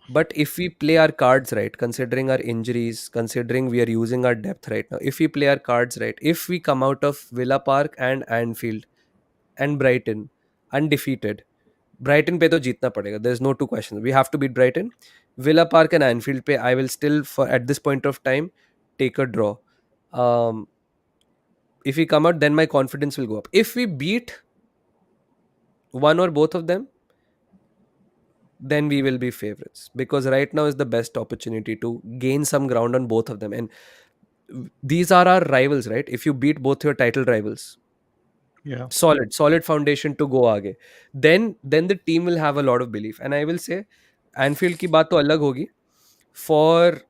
but if we play our cards right, considering our injuries, considering we are using our depth right now, if we play our cards right, if we come out of Villa Park and Anfield and Brighton undefeated, Brighton पे तो जीतना पड़ेगा. There's no two questions. We have to beat Brighton. Villa Park and Anfield पे I will still, for at this point of time, take a draw. Um, if we come out, then my confidence will go up. If we beat one or both of them, then we will be favorites, because right now is the best opportunity to gain some ground on both of them. And these are our rivals, right? If you beat both your title rivals, Yeah, solid foundation to go आगे. Then the team will have a lot of belief. And I will say Anfield की बात तो अलग होगी. For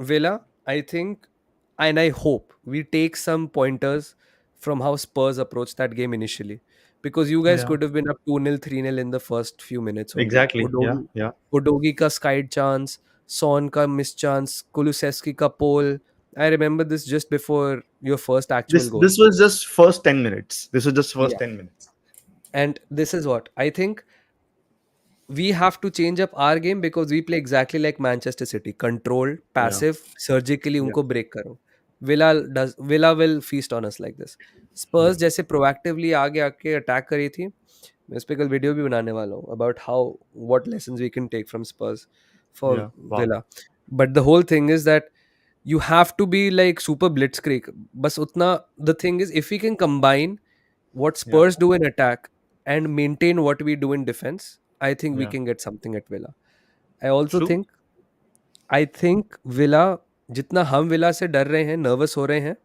Villa, I think, and I hope we take some pointers from how Spurs approached that game initially, because you guys yeah. could have been up 2-0, 3-0 in the first few minutes only. Exactly. Yeah, yeah. Udogi ka skied chance, Son ka missed chance, Kulusevski ka pole. I remember this just before your first actual goal. This was just first 10 minutes. This was just first Yeah. 10 minutes. And this is what I think we have to change up our game, because we play exactly like Manchester City, controlled, Yeah, passive, surgically yeah, उनको break करो. Villa will feast on us like this. yeah, Spurs जैसे proactively आगे आके attack करी थी. मैं इस पे कल वीडियो भी बनाने वाला हूँ about how what lessons we can take from Spurs for yeah. Wow. Villa. But the whole thing is that you have to be like super blitzkrieg. बस उतना, the thing is, if we can combine what Yeah, Spurs do in attack and maintain what we do in defense, I think we yeah. can get something at Villa. I also True. think Villa, जितना हम Villa से डर रहे हैं, nervous हो रहे हैं,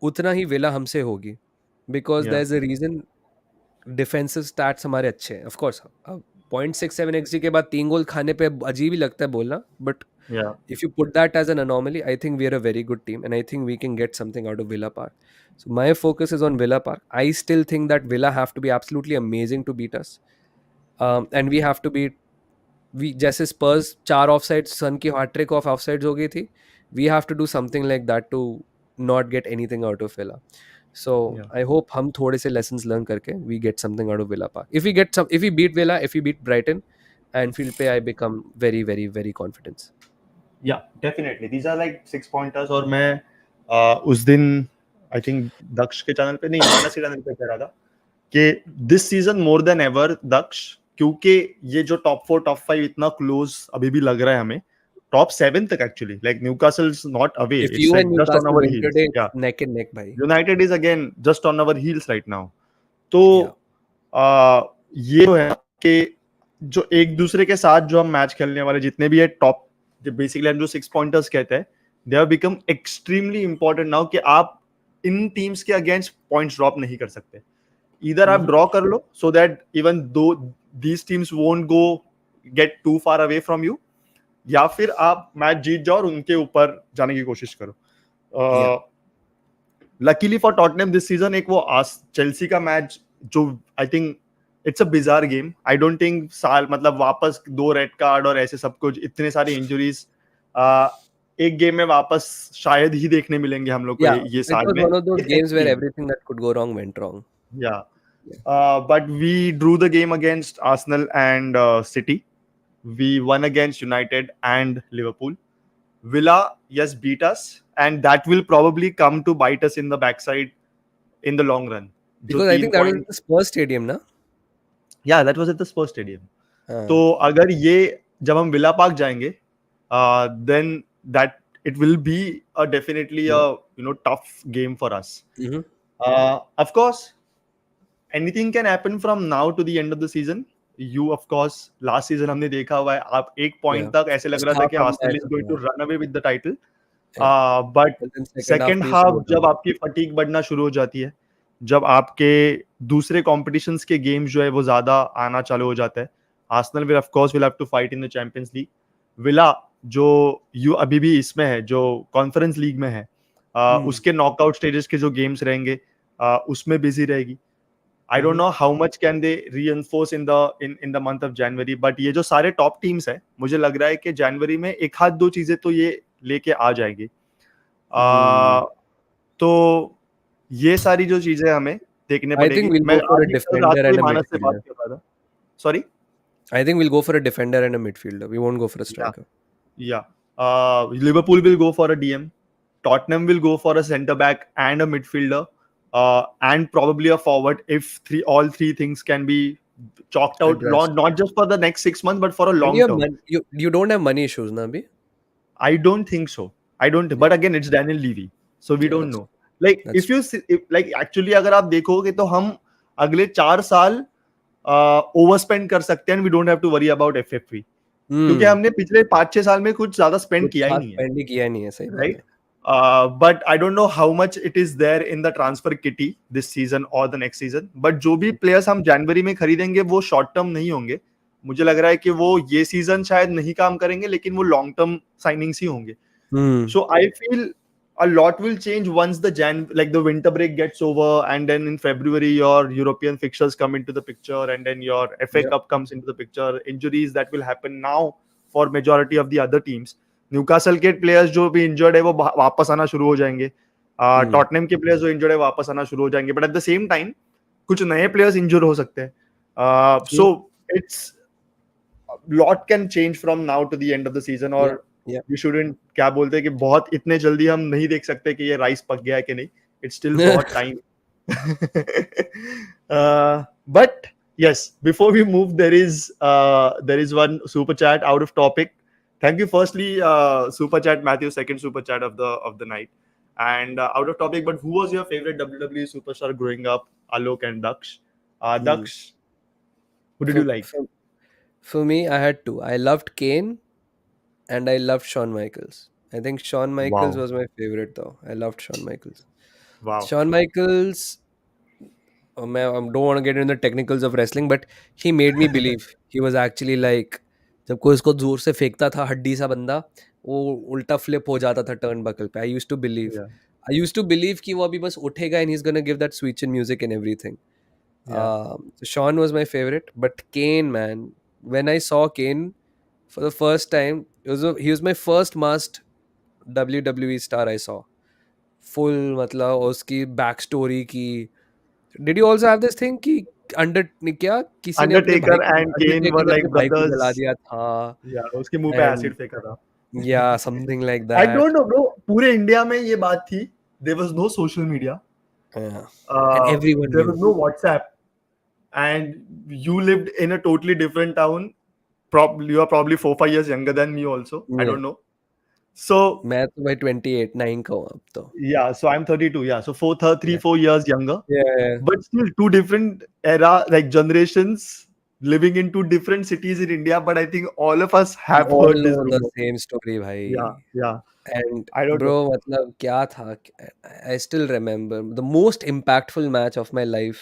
उतना ही Villa हमसे होगी, because Yeah, there's a reason defensive stats हमारे अच्छे हैं. ऑफ कोर्स अब 0.67 XG के बाद 3 गोल खाने पे अजीब ही लगता है बोलना, but yeah, if you put that as an anomaly, I think we are a very good team, and I think we can get something out of Villa Park. So my focus is on Villa Park. I still think that Villa have to be absolutely amazing to beat us, and we have to beat. We जैसे Spurs 4 offsides, सन की hat trick of offsides हो गई थी. We have to do something like that to not get anything out of Villa. So yeah. I hope हम थोड़े से lessons learn करके we get something out of Villa Park. If we beat Villa, if we beat Brighton, Anfield पे I become very very very confident. Yeah, definitely. These are like 6 pointers. और मैं उस दिन I think दक्ष के channel पे नहीं, मानस के channel पे कह रहा था कि this season more than ever दक्ष, क्योंकि ये जो top 4 top 5 इतना close अभी भी लग रहा है हमें, top 7 तक actually, like Newcastle's not away, If it's you like and just on Newcastle our win heels. today, Yeah, it's neck and neck, भाई. United is again just on our heels right now. तो Yeah. ये जो है कि जो एक दूसरे के साथ जो हम मैच खेलने वाले जितने भी है टॉप, बेसिकली हम जो 6 पॉइंटर्स कहते हैं, they have become extremely important now कि आप इन टीम्स के अगेंस्ट पॉइंट्स ड्रॉप नहीं कर सकते. इधर आप ड्रॉ कर लो so that even though these teams won't go get too far away from you, या फिर आप मैच जीत जाओ और उनके ऊपर जाने की कोशिश करो. Luckily for Tottenham this season एक वो चेल्सी का मैच जो I think it's a bizarre game. I don't think साल मतलब वापस 2 रेड कार्ड और ऐसे सब कुछ इतने सारे इंजरीज एक गेम में वापस शायद ही देखने मिलेंगे हम लोग को Yeah, ये it साल was में one of those इस एक games where game. everything that could go wrong went wrong. Yeah. Yeah. But we drew the game against Arsenal and City. We won against United and Liverpool. Villa, yes, beat us, and that will probably come to bite us in the backside in the long run. जो Because I तीन think that was point the Spurs stadium, na? या that was at the Spurs stadium. हाँ. तो अगर ये जब हम Villa Park जाएंगे then that it will be a definitely a Yeah. Tough game for us. Mm-hmm. Of course anything can happen from now to the end of the season. You of course last season हमने देखा हुआ है, आप एक point Yeah. तक ऐसे लग First रहा था half कि हम आर्सेनल इज ऐसा गोइंग टू था. Run away with the title. Yeah. But And then second half second पे used to हाफ go जब down. आपकी फटीक बढ़ना शुरू हो जाती है, जब आपके दूसरे कॉम्पिटिशन्स के गेम्स जो है वो ज्यादा आना चालू हो जाता है, Arsenal will of course will have to fight in the Champions League. Villa जो यू अभी भी इसमें है, जो कॉन्फ्रेंस लीग में है, Hmm. उसके नॉकआउट स्टेजेस के जो गेम्स रहेंगे उसमें बिजी रहेगी. I don't Mm-hmm. Know how much can they reinforce in the month of January, but ये जो सारे टॉप टीम्स है, मुझे लग रहा है कि जनवरी में एक हाथ दो चीजें तो ये लेके आ जाएगी. Hmm. तो ये सारी जो चीजें हमें देखने I think पड़ेगी. we'll मैं go for a आज ही कल रात defender को ही and a मानस से बात midfielder. कर रहा था. Sorry. I think we'll go for a defender and a midfielder. We won't go for a या striker. या Liverpool will go for a DM. Tottenham will go for a centre back and a midfielder, and probably a forward if all three things can be chalked out, Addressed. not just for the next 6 months but for a And long term. you don't have money issues, na, Abhi? I don't think so. I don't. Yeah. But again, it's Daniel Levy, so we Yeah, don't that's know. Like that's if you like actually अगर आप देखोगे तो हम अगले 4 साल over spend कर सकते हैं. We don't have to worry about FFP, क्योंकि hmm. हमने पिछले 5-6 साल में कुछ ज्यादा स्पेंड कुछ किया ही खास नहीं है, spend ही किया नहीं है, सही बात right? है. But I don't know how much it is there in the transfer kitty this season or the next season. But जो भी players हम जनवरी में खरीदेंगे वो शॉर्ट टर्म नहीं होंगे. मुझे लग रहा है कि वो ये सीजन शायद नहीं काम करेंगे, लेकिन वो लॉन्ग टर्म साइनिंग्स ही होंगे. Hmm. So I feel a lot will change once the winter break gets over, and then in February your European fixtures come into the picture, and then your FA Yeah. Cup comes into the picture. Injuries that will happen now for majority of the other teams. Newcastle के players जो भी injured है वो वापस आना शुरू हो जाएंगे. Hmm. टॉटनहम के प्लेयर्स जो इंजर्ड है वापस आना शुरू हो जाएंगे. But at the same time कुछ नए प्लेयर्स इंजर हो सकते हैं. So True. It's lot can change from now to the end of the season. Yeah. और Yeah. यू शुडंट क्या बोलते हैं कि बहुत इतने जल्दी हम नहीं देख सकते कि ये राइस पक गया है कि नहीं. इट्स स्टिल बहुत time. But yes, before we move, there is one super chat out of topic. Thank you firstly, super chat Matthew, second super chat of the night. And out of topic, but who was your favorite WWE superstar growing up? Alok and Daksh. Hmm. Daksh, who did For, you like? for for me, I had two. I loved Kane and I loved Shawn Michaels. I think Shawn Michaels Wow. was my favorite though. I loved Shawn Michaels. Wow. Shawn Michaels, I don't want to get into the technicals of wrestling, but he made me believe he was actually like जब कोई उसको जोर से फेंकता था हड्डी सा बंदा वो उल्टा फ्लिप हो जाता था टर्न बकल पे. Yeah. I used to believe कि वो अभी बस उठेगा and he is gonna give that switch in music and everything. Yeah. Sean was my favorite, but Kane, man, when I saw Kane for the first time, he was my first masked WWE star I saw. Full मतलब उसकी back story की. Did you also have this thing कि under क्या किसी ने अपने भाई Undertaker को and Kane अंडरटेकर were ने अपने like भाई को जला brothers. दिया था Yeah, उसके मुंह पे एंड एसिड फेंका था. या something like I don't that. know, bro. पूरे इंडिया में ये बात थी. There was no social media. And everyone There was knew. no WhatsApp, and you lived in a totally different town. Probably you are probably 4-5 years younger than me. Also, I Yeah. don't know. So मैं तो भाई 28 9 का हूँ अब तो. yeah, so I'm 32. Yeah, so Yeah. 3-4 years younger, Yeah. but still two different like generations living in two different cities in India. But I think all of us We have all heard this know the rumor. same story Yeah, भाई. yeah. And I don't bro, know. मतलब क्या था? I still remember the most impactful match of my life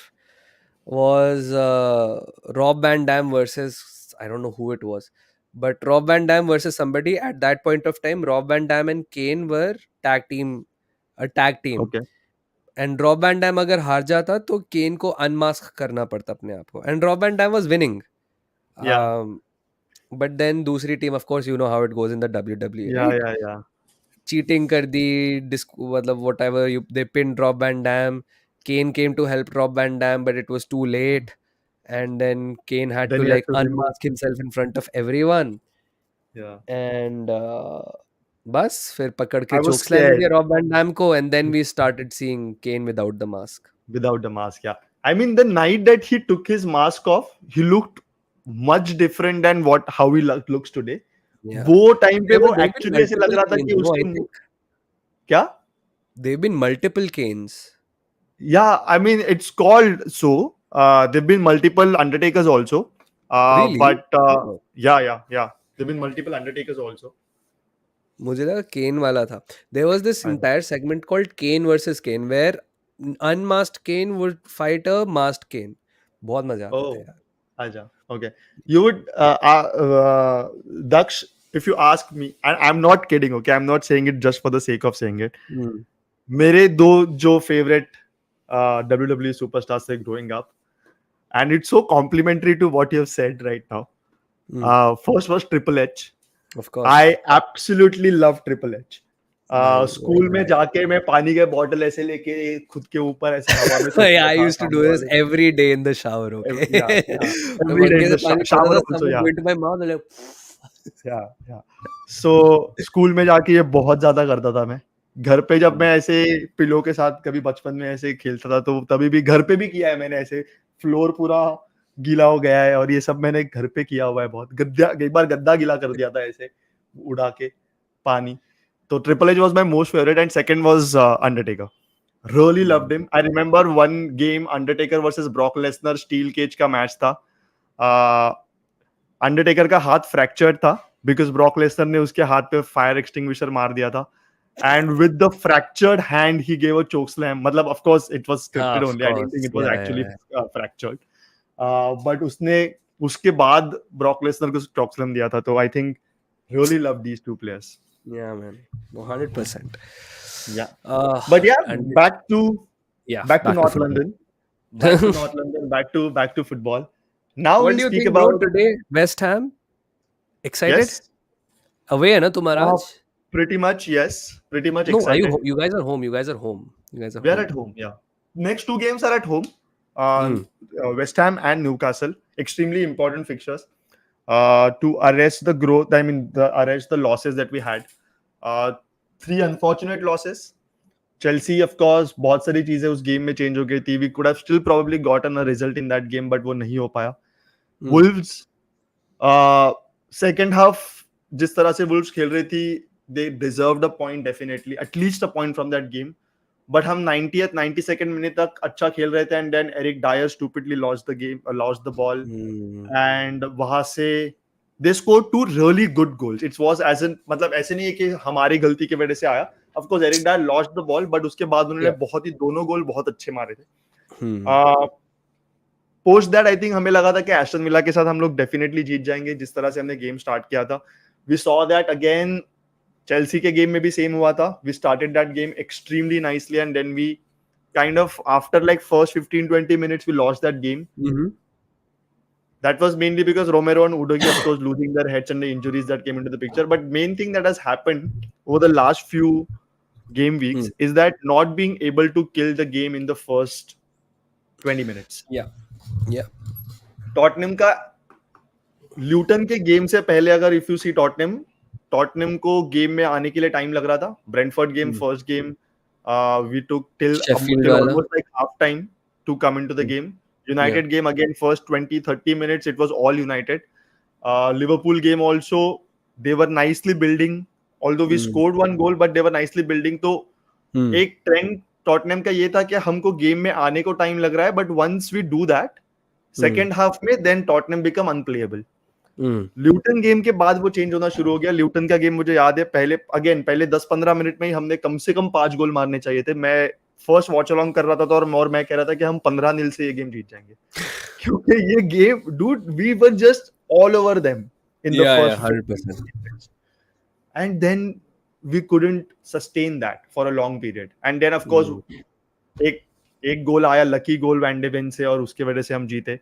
was Rob Van Dam versus I don't know who it was, but Rob Van Dam versus somebody at that point of time. Rob Van Dam and Kane were a tag team, Okay. And Rob Van Dam अगर हार जाता तो केन को unmask करना पड़ता अपने आप को, and Rob Van Dam was winning. Yeah, but then दूसरी team, of course you know how it goes in the WWE, yeah, right? yeah, yeah. Cheating कर दी, मतलब whatever, you they pinned Rob Van Dam. Kane came to help Rob Van Dam, but it was too late. And then Kane had Then to he had like to remove. unmask himself in front of everyone. Yeah, And बस फिर पकड़ के I was choke slam scared किया Rob Van Dam को, and then we started seeing Kane without the mask. without the mask. Yeah, I mean the night that he took his mask off, he looked much different than what how he looks today. Yeah. वो time पे वो There've been actually ऐसे लग multiple रहा था Kanes, कि no, I उसके think. क्या. There've been multiple Kanes. Yeah, I mean it's called so. There've been multiple Undertakers also. Really? But Oh. yeah. There've been multiple Undertakers also. मुझे लगा केन वाला था. There was this I know. entire segment called Kane versus Kane where unmasked Kane would fight a masked Kane. बहुत मजा आते थे Oh, यार. Aja. Okay. You would, Daksh, if you ask me, and I'm not kidding, okay? I'm not saying it just for the sake of saying it. Hmm. मेरे दो जो favourite WWE superstars थे growing up, and it's so complimentary to what you have said right now. Hmm. First was Triple H. Of course. I absolutely love Triple H. भाई school में जाके मैं पानी के बॉटल ऐसे लेके खुद के ऊपर ऐसे हवा में फेंकता I था used to do सामने this वाले. every day in the shower, okay? Yeah, yeah. मैं Every day मग्गे in से the पानी छोड़ता shower था, also, some would yeah. go into my mouth, and like, Yeah, yeah. So school में जाके ये बहुत ज्यादा करता था मैं. घर पे जब मैं ऐसे पिलो के साथ कभी बचपन में ऐसे खेलता था तो तभी भी घर पे भी किया है मैंने. ऐसे फ्लोर पूरा गीला हो गया है और ये सब मैंने घर पे किया हुआ है बहुत. गद्दा एक बार गद्दा गीला कर दिया था ऐसे उड़ा के पानी. तो triple H was my most favourite and second was Undertaker. Really loved him. I remember one game Undertaker versus Brock Lesnar steel cage का मैच था. अंडरटेकर का हाथ फ्रैक्चर्ड था बिकॉज ब्रॉक लेसनर ने उसके हाथ पे फायर एक्सटिंग्विशर मार दिया था. And with the fractured hand he gave a choke slam. मतलब of course it was scripted of only. I don't think course, it was yeah, actually yeah, fractured. But उसने उसके बाद ब्रॉक लेसनर को choke slam दिया था. तो I think really love these two players. yeah, man, 100%. Yeah. Uh, But yeah, and back to yeah, back to back to North football. London. Back to North London. Back to football. Now What we'll do you speak think, bro? about. Today, West Ham excited? Yes. Away है ना तुम्हारा Uh, आज? Pretty much, yes. Pretty much No, are you? excited. You guys are home. You guys are home. You guys are We are home. at home, yeah. Next two games are at home. Hmm. West Ham and Newcastle. Extremely important fixtures to arrest the growth. I mean, arrest the losses that we had. Three unfortunate losses. Chelsea, of course, बहुत सारी चीजें उस game में change हो गई थी. We could have still probably gotten a result in that game, but वो नहीं हो पाया. Wolves, second half जिस तरह से Wolves खेल रही थी, they deserved a point definitely, at least a point from that game. But हम 90th 92nd minute तक अच्छा खेल रहे थे and then Eric Dyer stupidly lost the game, lost the ball. And वहां से they scored two really good goals. It was as in मतलब ऐसे नहीं है कि हमारी गलती की वजह से आया. Of course Eric Dyer lost the ball, but उसके बाद उन्होंने Yeah. बहुत ही दोनों गोल बहुत अच्छे मारे थे. पोस्ट दैट आई थिंक हमें लगा था कि एस्टन विला के साथ हम लोग डेफिनेटली जीत जाएंगे जिस तरह से हमने गेम स्टार्ट किया था. We saw that again. Chelsea के गेम में भी सेम हुआ था. We started that game extremely nicely and then we kind of after like first 15-20 minutes we lost that game. That was mainly because Romero and Udogi of course losing their heads and the injuries that came into the picture. But main thing that has happened over the last few game weeks is that not being able to kill the game in the first 20 minutes. Yeah. Tottenham का Luton के game से पहले अगर if you see Tottenham को game में आने के लिए टाइम लग रहा था. Brentford game first game we took till Sheffield वाला. almost like half time to come into the game. United game again first 20-30 minutes it was all United. Liverpool game also they were nicely building although we scored one goal but they were nicely building. तो एक trend Tottenham का ये था कि हमको game में आने को टाइम लग रहा है but once we do that second half में then Tottenham become unplayable. Luton game के बाद वो चेंज होना शुरू हो गया. ल्यूटन का गेम मुझे याद है पहले 10-15 मिनट में ही हमने कम से कम 5 गोल मारने चाहिए थे. मैं फर्स्ट वॉच अलोंग कर रहा था और मैं कह रहा था कि हम 15-0 से ये गेम जीत जाएंगे क्योंकि ये game dude we were just all over them in the first 100%. and then we couldn't sustain that for a long period and then of course एक एक गोल आया, लकी गोल वैंडेवेन से, और उसकी वजह से हम जीते.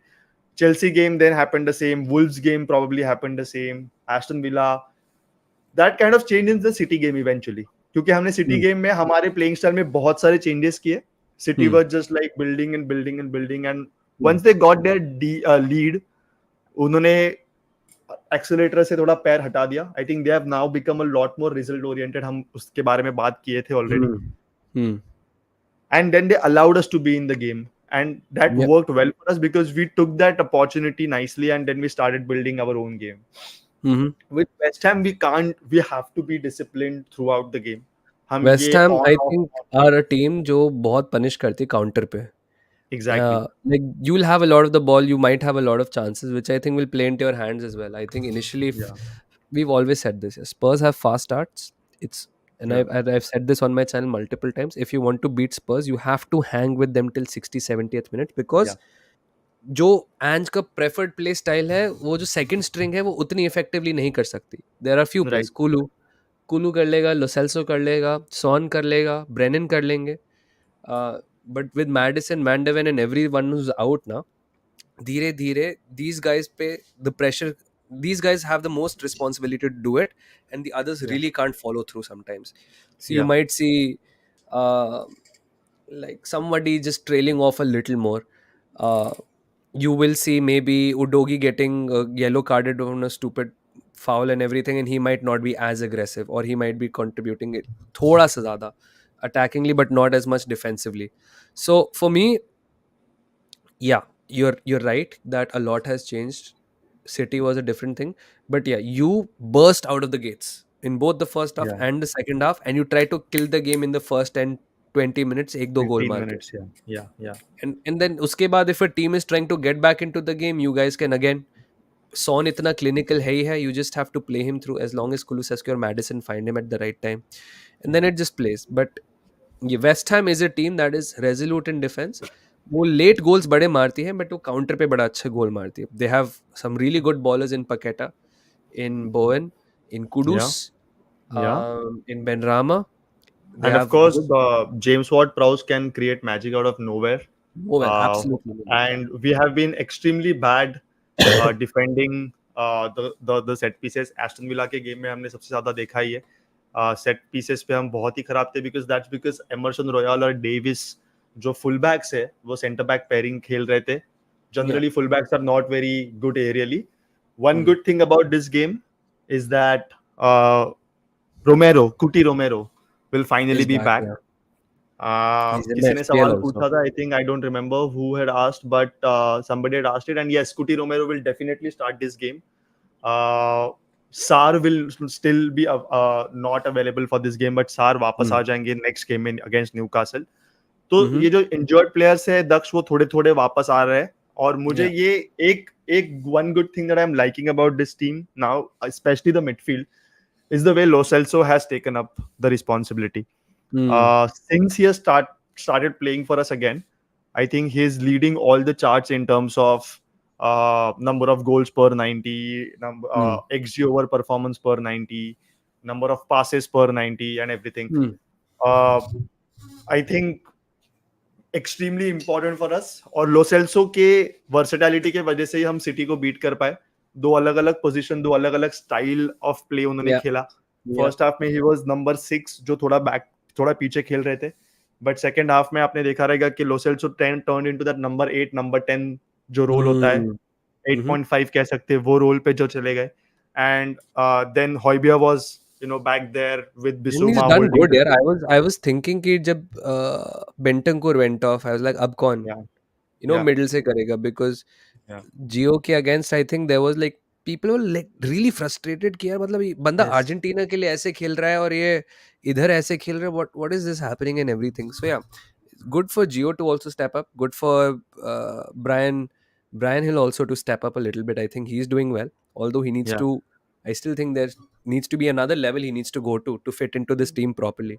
Chelsea game then happened the same. Wolves game probably happened the same. Aston Villa. That kind of change in the City game eventually. क्योंकि हमने City Hmm. game में हमारे playing style में बहुत सारे changes किए. City Hmm. was just like building and building and building, and Hmm. once they got their lead, उन्होंने accelerator से थोड़ा पैर हटा दिया. I think they have now become a lot more result oriented. हम उसके बारे में बात किए थे already. Hmm. Hmm. And then they allowed us to be in the game, and that Yep. worked well for us because we took that opportunity nicely, and then we started building our own game. Mm-hmm. With West Ham we have to be disciplined throughout the game. हम West ये Ham, on I off think, on. are a team जो बहुत punish करती है counter पे. Exactly. Like you'll have a lot of the ball, you might have a lot of chances, which I think will play into your hands as well. I think initially, if Yeah. we've always said this, Spurs have fast starts. It's and Yeah. I've said this on my channel multiple times. If you want to beat Spurs, you have to hang with them till 60, 70th minute because Yeah. जो एंज का preferred play style है वो जो second string है वो उतनी effectively नहीं कर सकती. There are few players. Right. Kulu कर लेगा, लोसेल्सो कर लेगा, सॉन कर लेगा, ब्रेनन कर लेंगे. But with Maddison, Van de Ven and everyone who is out ना, धीरे धीरे these guys पे the pressure, these guys have the most responsibility to do it, and the others Yeah. really can't follow through sometimes. So you Yeah. might see uh, like somebody just trailing off a little more. uh, you will see maybe Udogi getting yellow carded on a stupid foul and everything, and he might not be as aggressive, or he might be contributing it thoda sa zyada attackingly but not as much defensively. So for me, yeah, you're right that a lot has changed. City was a different thing, but yeah, you burst out of the gates in both the first half Yeah. and the second half, and you try to kill the game in the first 10, 20 minutes, ek do goal 15 maar ke. minutes. Yeah. Yeah. Yeah. And then uske baad, if a team is trying to get back into the game, you guys can again, Son itna clinical hai hi hai, you just have to play him through as long as Kulusevski or Madison find him at the right time, and then it just plays. But West Ham is a team that is resolute in defense. वो late goals बड़े मारती है, but वो counter पे बड़ा अच्छा goal मारती है. They have some really good ballers in Paqueta, in Bowen, in Kudus, Yeah. Yeah. In Benrahma. They And of have course, good James Ward-Prowse can create magic out of nowhere. Bowen, absolutely Bowen. And we have been extremely bad defending the set pieces. Aston Villa के game में हमने सबसे ज्यादा देखा ही है. Set pieces पे हम बहुत ही खराब थे बिकॉज एमर्सन रॉयल और डेविस जो फुल बैक्स है वो सेंटर बैक पेयरिंग खेल रहे थे. Generally full backs are not very good aerially. One good thing about this game is that Cuti Romero will finally He's be back, back. yeah. He's in the किसी ने FPL सवाल also. पूछा था. I think I don't remember who had asked, but somebody had asked it, and yes, Cuti Romero will definitely start this game. Sar will still be not available for this game, but Sar वापस आ जाएंगे next game में against Newcastle. तो ये जो injured players है दक्ष वो थोड़े थोड़े वापस आ रहे हैं. और मुझे Yeah. ये एक one good thing that I'm liking about this team now, especially the midfield, is the way Lo Celso has taken up the responsibility. Since he has started playing for us again, I think he's leading all the charts in terms of number of goals per 90, XG over performance per 90, number of passes per 90, and everything. I think extremely important for us. और लो सेल्सो के versatility के वजह से ही हम city को beat कर पाए. दो अलग अलग पोजीशन, दो अलग अलग स्टाइल ऑफ प्ले उन्होंने खेला. फर्स्ट हाफ में ही वाज नंबर 6 जो थोड़ा पीछे खेल रहे थे, बट सेकंड हाफ में आपने देखा रहेगा कि Lo Celso turn into that number 8 number 10 जो रोल होता है, 8.5 कह सकते हैं, वो रोल पे जो चले गए. एंड देन हॉयबियर was back there with And he's Bissouma done holding good the यार. team. I was thinking कि जब बेंटनकुर went off, I was like अब कौन, Yeah. Yeah. मिडिल से करेगा, because Yeah. जियो के against I think there was like people were like really frustrated कि यार मतलब ये बंदा Yes. अर्जेंटीना के लिए ऐसे खेल रहा है और ये इधर ऐसे खेल रहा है. What is this happening and everything. So या, good for Gio to also step up. Good for Brian Hill also to step up a little bit. I think he's doing well. Although he needs Yeah. to, I still think there needs to be another level he needs to go to fit into this team properly.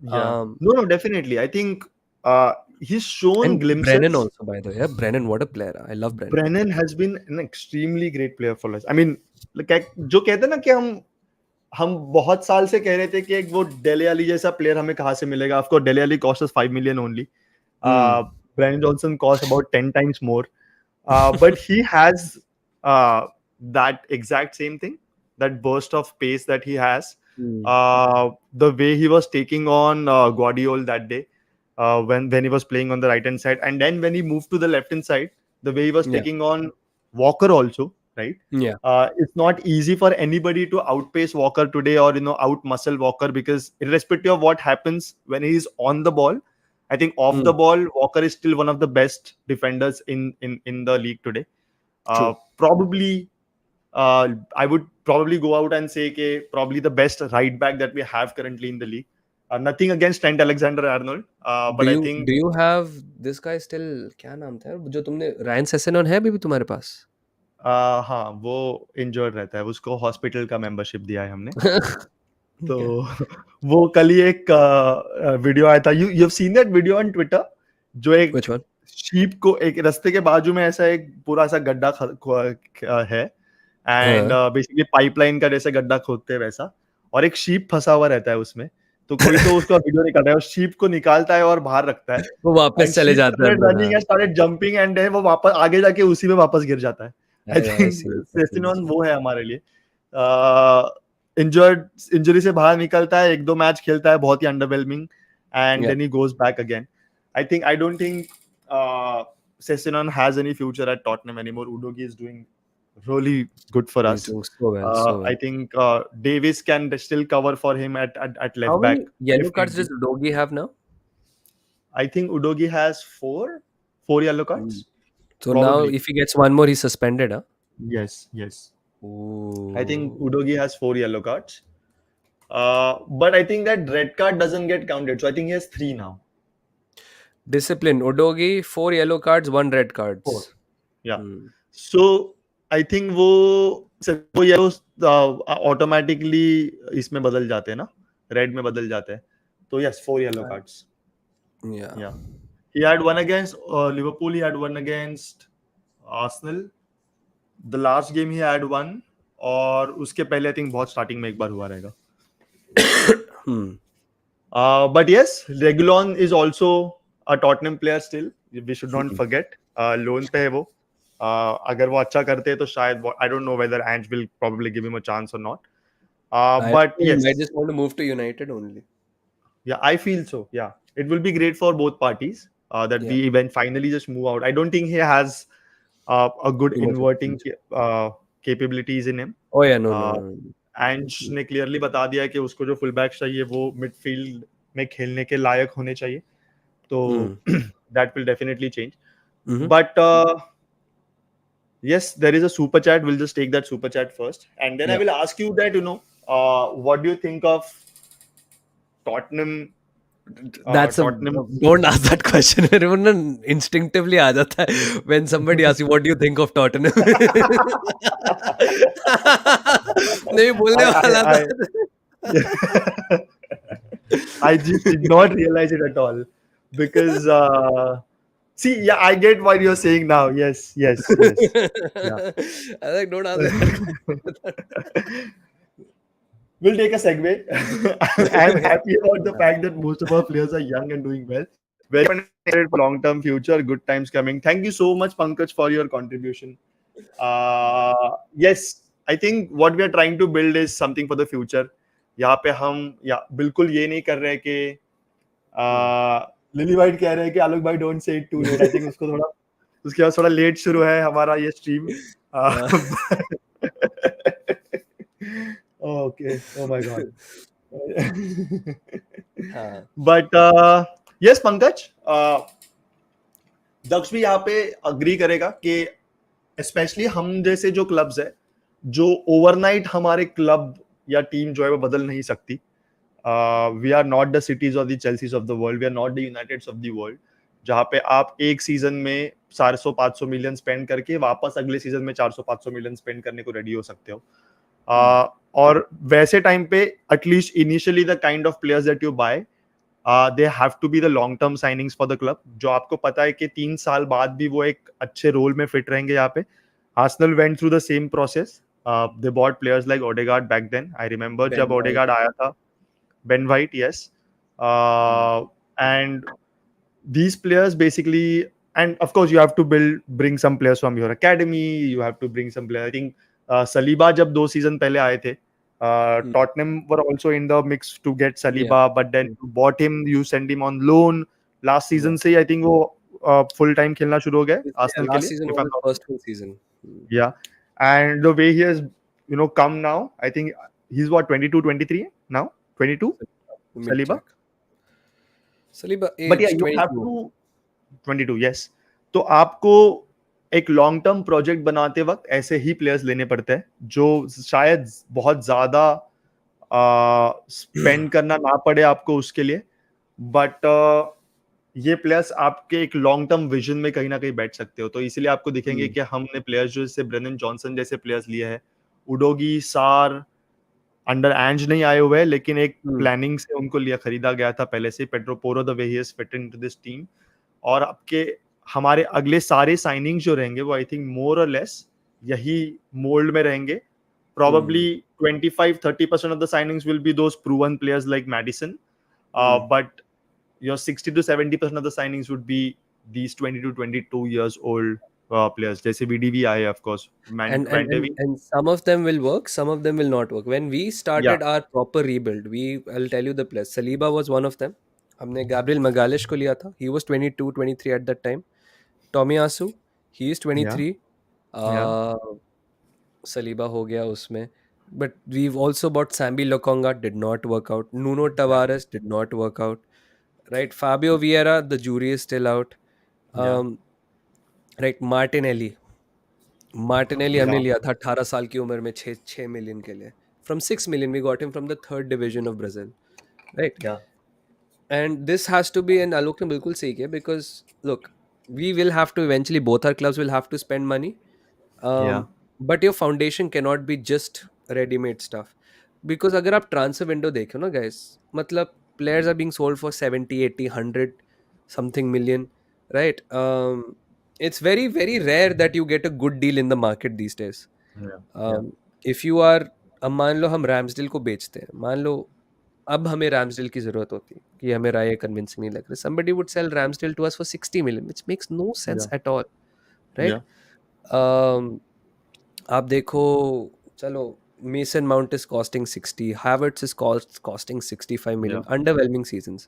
Yeah. No, definitely. I think he's shown And glimpses. Brennan also, by the way. Yeah, Brennan, what a player. I love Brennan. Brennan has been an extremely great player for us. I mean, like जो कहते हैं ना कि हम बहुत साल से कह रहे थे कि एक वो डेले अली जैसा प्लेयर हमें कहाँ से मिलेगा. Of course, डेले Ali cost us 5 million only. Brandon Johnson cost about 10 times more. But he has that exact same thing, that burst of pace that he has. The way he was taking on Guardiola that day, when he was playing on the right hand side, and then when he moved to the left hand side, the way he was Yeah. taking on Walker also, right? Yeah. It's not easy for anybody to outpace Walker today, or out muscle Walker, because irrespective of what happens when he's on the ball, I think off the ball, Walker is still one of the best defenders in the league today. True. Probably, I would probably go out and say probably the best right back that we have currently in the league. Nothing against Trent Alexander-Arnold, Do but I you think do you have this guy still? क्या नाम था यार जो तुमने Ryan सेसेनॉन है अभी भी तुम्हारे पास? हाँ, वो इंजर्ड रहता है, उसको हॉस्पिटल का मेंबरशिप दिया है हमने। तो Okay. वो कल ही एक वीडियो आया था, you have seen that video on Twitter, जो एक Which one? शीप को एक रास्ते के बाजू में ऐसा एक पूरा सा गड्ढा है, एंड हाँ. बेसिकली पाइपलाइन का जैसे गड्ढा खोदते हैं वैसा, और एक शीप फंसा हुआ रहता है उसमें, तो कोई तो उसका वीडियो निकाल रहा है, उस शीप को निकालता है और बाहर रखता है, वो वापस एंड चले शीप जाते हैं स्टार्टेड अंदर. Running and started jumping, and वो वापस आगे जाके उसी में वापस गिर जाता है। आई I थिंक see. सेसिनॉन वो है हमारे लिए। इंजरी से बाहर निकलता है, एक दो मैच खेलता है, बहुत ही underwhelming, and Yeah. Then he goes back again. I don't think Sessignon has any future at Tottenham anymore. Udogie is doing really good for He's us. doing so well, so I well. think Davis can still cover for him at How left many back yellow if cards need be. does Dogi have now? I think Udogie has four yellow cards. So now Probably. if he gets one more, he's suspended, huh? Yes. Ooh. I think Udogie has 4 yellow cards. But I think that red card doesn't get counted. So I think he has 3 now. Discipline. Udogi, 4 yellow cards, 1 red 4. cards. Yeah. So I think वो yellows automatically इसमें बदल जाते हैं ना, red में बदल जाते हैं, तो yes, 4 yellow cards. Yeah. He had one against Liverpool, he had one against Arsenal. The last game he had one, और उसके पहले I think बहुत स्टार्टिंग में एक बार हुआ रहेगा. But yes, Reguilon is also a Tottenham player still. We should not forget. Loan पे है वो. अगर वो अच्छा करते हैं तो शायद, I don't know whether Ange will probably give him a chance or not. I But think he yes, might just want to move to United only. yeah, I feel so. Yeah, it will be great for both parties that we even finally just move out. I don't think he has a good Too much of inverting change. capabilities in him. Oh yeah, no. एंज ने clearly बता दिया कि उसको जो full back चाहिए वो midfield में खेलने के लायक होने चाहिए, तो that will definitely change. But yes, there is a super chat. We'll just take that super chat first, and then I will ask you that, what do you think of Tottenham? Tottenham. Don't ask that question. Everyone instinctively आ जाता है when somebody asks you what do you think of Tottenham. नहीं बोलने वाला था. I just did not realize it at all, because see, yeah, I get what you're saying now. Yes. Yeah. I like, don't ask that. We'll take a segue. I'm happy about the fact that most of our players are young and doing well. Very excited for long-term future. Good times coming. Thank you so much, Pankaj, for your contribution. Yes, I think what we are trying to build is something for the future. यहाँ पे हम बिल्कुल ये नहीं कर रहे कि lily white कह रहे हैं कि आलोक भाई don't say it too late. I think उसके बाद थोड़ा लेट शुरू है हमारा ये stream. Okay. Oh my God. But yes, Pankaj, Daksh भी यहाँ पे अग्री करेगा कि स्पेशली हम जैसे जो क्लब्स है, जो ओवरनाइट हमारे क्लब या टीम जो है वो बदल नहीं सकती. We are not the Cities of the Chelseas of the world, we are not the Uniteds of the world, जहाँ पे आप एक सीजन में 400-500 मिलियन स्पेंड करके वापस अगले सीजन में 400-500 मिलियन स्पेंड करने को रेडी हो सकते हो. और वैसे टाइम पे at least initially the kind of players that you buy, they have to be the long term signings for the club, जो आपको पता है कि 3 साल बाद भी वो एक अच्छे रोल में फिट रहेंगे. यहाँ पे Arsenal went through the same process. They bought players like Odegaard back then. I remember जब ओडेगार्ड आया था, Ben White, yes, and these players basically, and of course you have to bring some players from your academy, you have to bring some players. I think Saliba jab 2 season pehle aaye the, Hmm. Tottenham were also in the mix to get Yeah. Saliba, but then Hmm. you bought him, you send him on loan. Last Yeah. season se I think वो full time खेलना शुरू हो गया Yeah, Arsenal के last लिए, season if was I'm his not first wrong. full season. Hmm. Yeah, and the way he has come now, I think he's what, 22, 23 now, 22 Let me Saliba. check. Saliba But yeah, age you have 22. to 22, yes. तो आपको एक long term project बनाते वक्त ऐसे ही players लेने पड़ते हैं जो शायद बहुत ज्यादा स्पेंड करना ना पड़े आपको उसके लिए, बट ये प्लेयर्स आपके एक लॉन्ग टर्म विजन में कहीं ना कहीं बैठ सकते हो। तो इसलिए आपको दिखेंगे Hmm. कि हमने प्लेयर्स जो जैसे ब्रेनन जॉनसन जैसे प्लेयर्स लिए हैं, उडोगी सार अंडर एंज नहीं आए हुए हैं, लेकिन एक Hmm. प्लानिंग से उनको लिया खरीदा गया था पहले से। Pedro Porro the way he is fit into this team, और आपके हमारे अगले सारे साइनिंग्स जो रहेंगे वो आई थिंक मोर और लेस यही मोल्ड में रहेंगे। Hmm. Probably 25-30% of the signings will be those proven players like Madison, Hmm. but your 60 to 70% of the signings would be these 20 to 22 years old players. जैसे VDV आए, of course, and and Van de and Beek. and some of them will work, some of them will not work. When we Yeah, started our proper rebuild, I'll tell you the players. Saliba was one of them. हमने Gabriel Magalhaes को लिया था. He was 22, 23 at that time. Tomiyasu, he is yeah, 23. yeah, uh, Saliba हो गया उसमें. But we've also bought Sambi Lokonga, did not work out. Nuno yeah, Tavares did not work out. Right, Fabio Vieira, the jury is still out. yeah, um, right, Martinelli हमने yeah, लिया था 18 साल की उम्र में 6 मिलियन के लिए. From 6 million we got him from the third division of Brazil. Right. yeah, and this has to be, and Alok ने बिल्कुल सही किया, because look, we will have to eventually, both our clubs will have to spend money. yeah, but your foundation can not be just readymade stuff. Because अगर आप transfer window देखो ना guys, मतलब players are being sold for 70, 80, 100 something million. Right. It's very very rare that you get a good deal in the market these days. yeah, yeah, um, if you are, अब मान लो हम Ramsdale को बेचते हैं, मान लो अब हमें रैम्सडेल की जरूरत होती है कि हमें राय कन्विंसिंग नहीं लग रहा, somebody would sell Ramsdale to us for 60 million, which makes no sense yeah, at all. yeah, Right. um, आप देखो, चलो, Mason Mount is costing 60, Havertz is costing 65 million. yeah, Underwhelming seasons.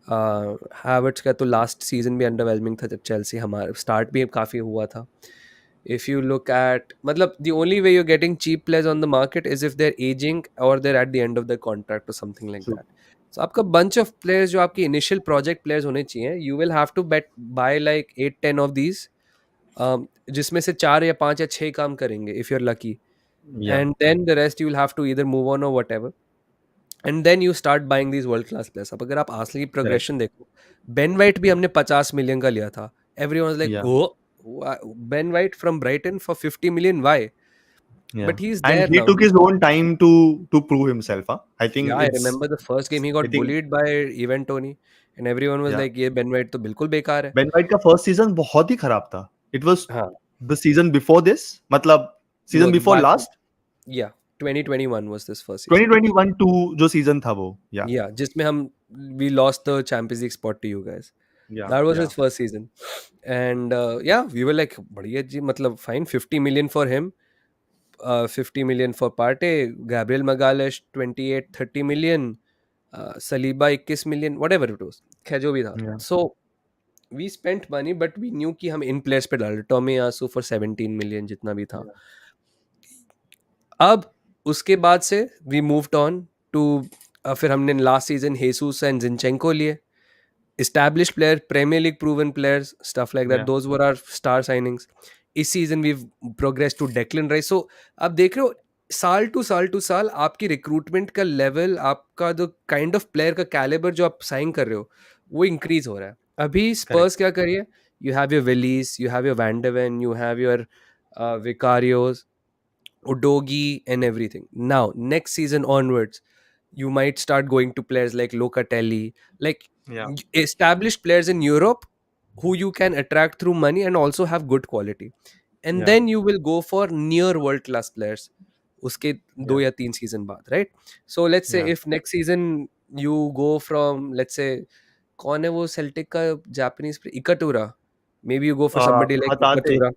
Havertz का तो last season भी underwhelming था जब Chelsea, हमारा start भी काफ़ी हुआ था. If you look at, मतलब the only way you're getting cheap players on the market is if they're aging or they're at the end of their contract or something like true, that. So आपका bunch of players जो आपकी initial project players होने चाहिए, you will have to buy like 8-10 of these, जिसमें से 4 या 5 या 6 काम करेंगे if you're lucky, yeah, and then the rest you will have to either move on or whatever, and then you start buying these world class players. अब अगर आप Arsenal की correct, प्रोग्रेशन देखो, बेन वाइट भी हमने 50 million का लिया था. Everyone was like, yeah, oh, Ben White from Brighton for 50 million, why? yeah. But he's And there he now. took his own time to prove himself. Huh? I Yeah, think I it's, remember the first game he I got think, bullied by Ivan Toney, and everyone was yeah. like, ये Ben White तो बिल्कुल बेकार है. Ben White का first season बहुत ही खराब था. इट वाज हाँ. द सीजन बिफोर दिस, मतलब No, सीजन बिफोर बात, लास्ट, yeah, 2021 was this first season. 2021 to जो सीजन था वो, या Yeah, जिसमें हम, we lost the Champions League spot to you guys. या That was या his first season. And yeah, we were like, बढ़िया जी, मतलब fine, 50 million for him, 50 million for Partey, Gabriel Magalhaes 28, 30 million, Saliba 21 million, whatever it was. खैर जो भी था. या So we spent money, but we knew कि हम इन players पे डाल रहे. Tomiyasu for 17 million जितना भी था. अब उसके बाद से we moved on to, फिर हमने लास्ट सीजन हेसूस एंड जिनचेंको लिए. Established player, Premier League proven players, stuff like that. या Those were our star signings. इस season we've progressed to Declan Rice. So आप देख रहे हो, साल टू साल आपकी रिक्रूटमेंट का लेवल, आपका जो काइंड ऑफ प्लेयर का कैलिबर जो आप साइन कर रहे हो, वो इंक्रीज हो रहा है. अभी करेक्ट, स्पर्स क्या करिए, you have your Willies, you have your Van de Vens, you have your Vicarios, Udogi, and everything. Now, next season onwards, you might start going to players like Locatelli, like या established players in Europe who you can attract through money and also have good quality. And या then you will go for near world class players. उसके 2 या 3 season बाद, right? So let's say या if next season you go from, let's say, कौन है वो Celtic का Japanese Ikatura, maybe you go for somebody like Hatate Ikatura.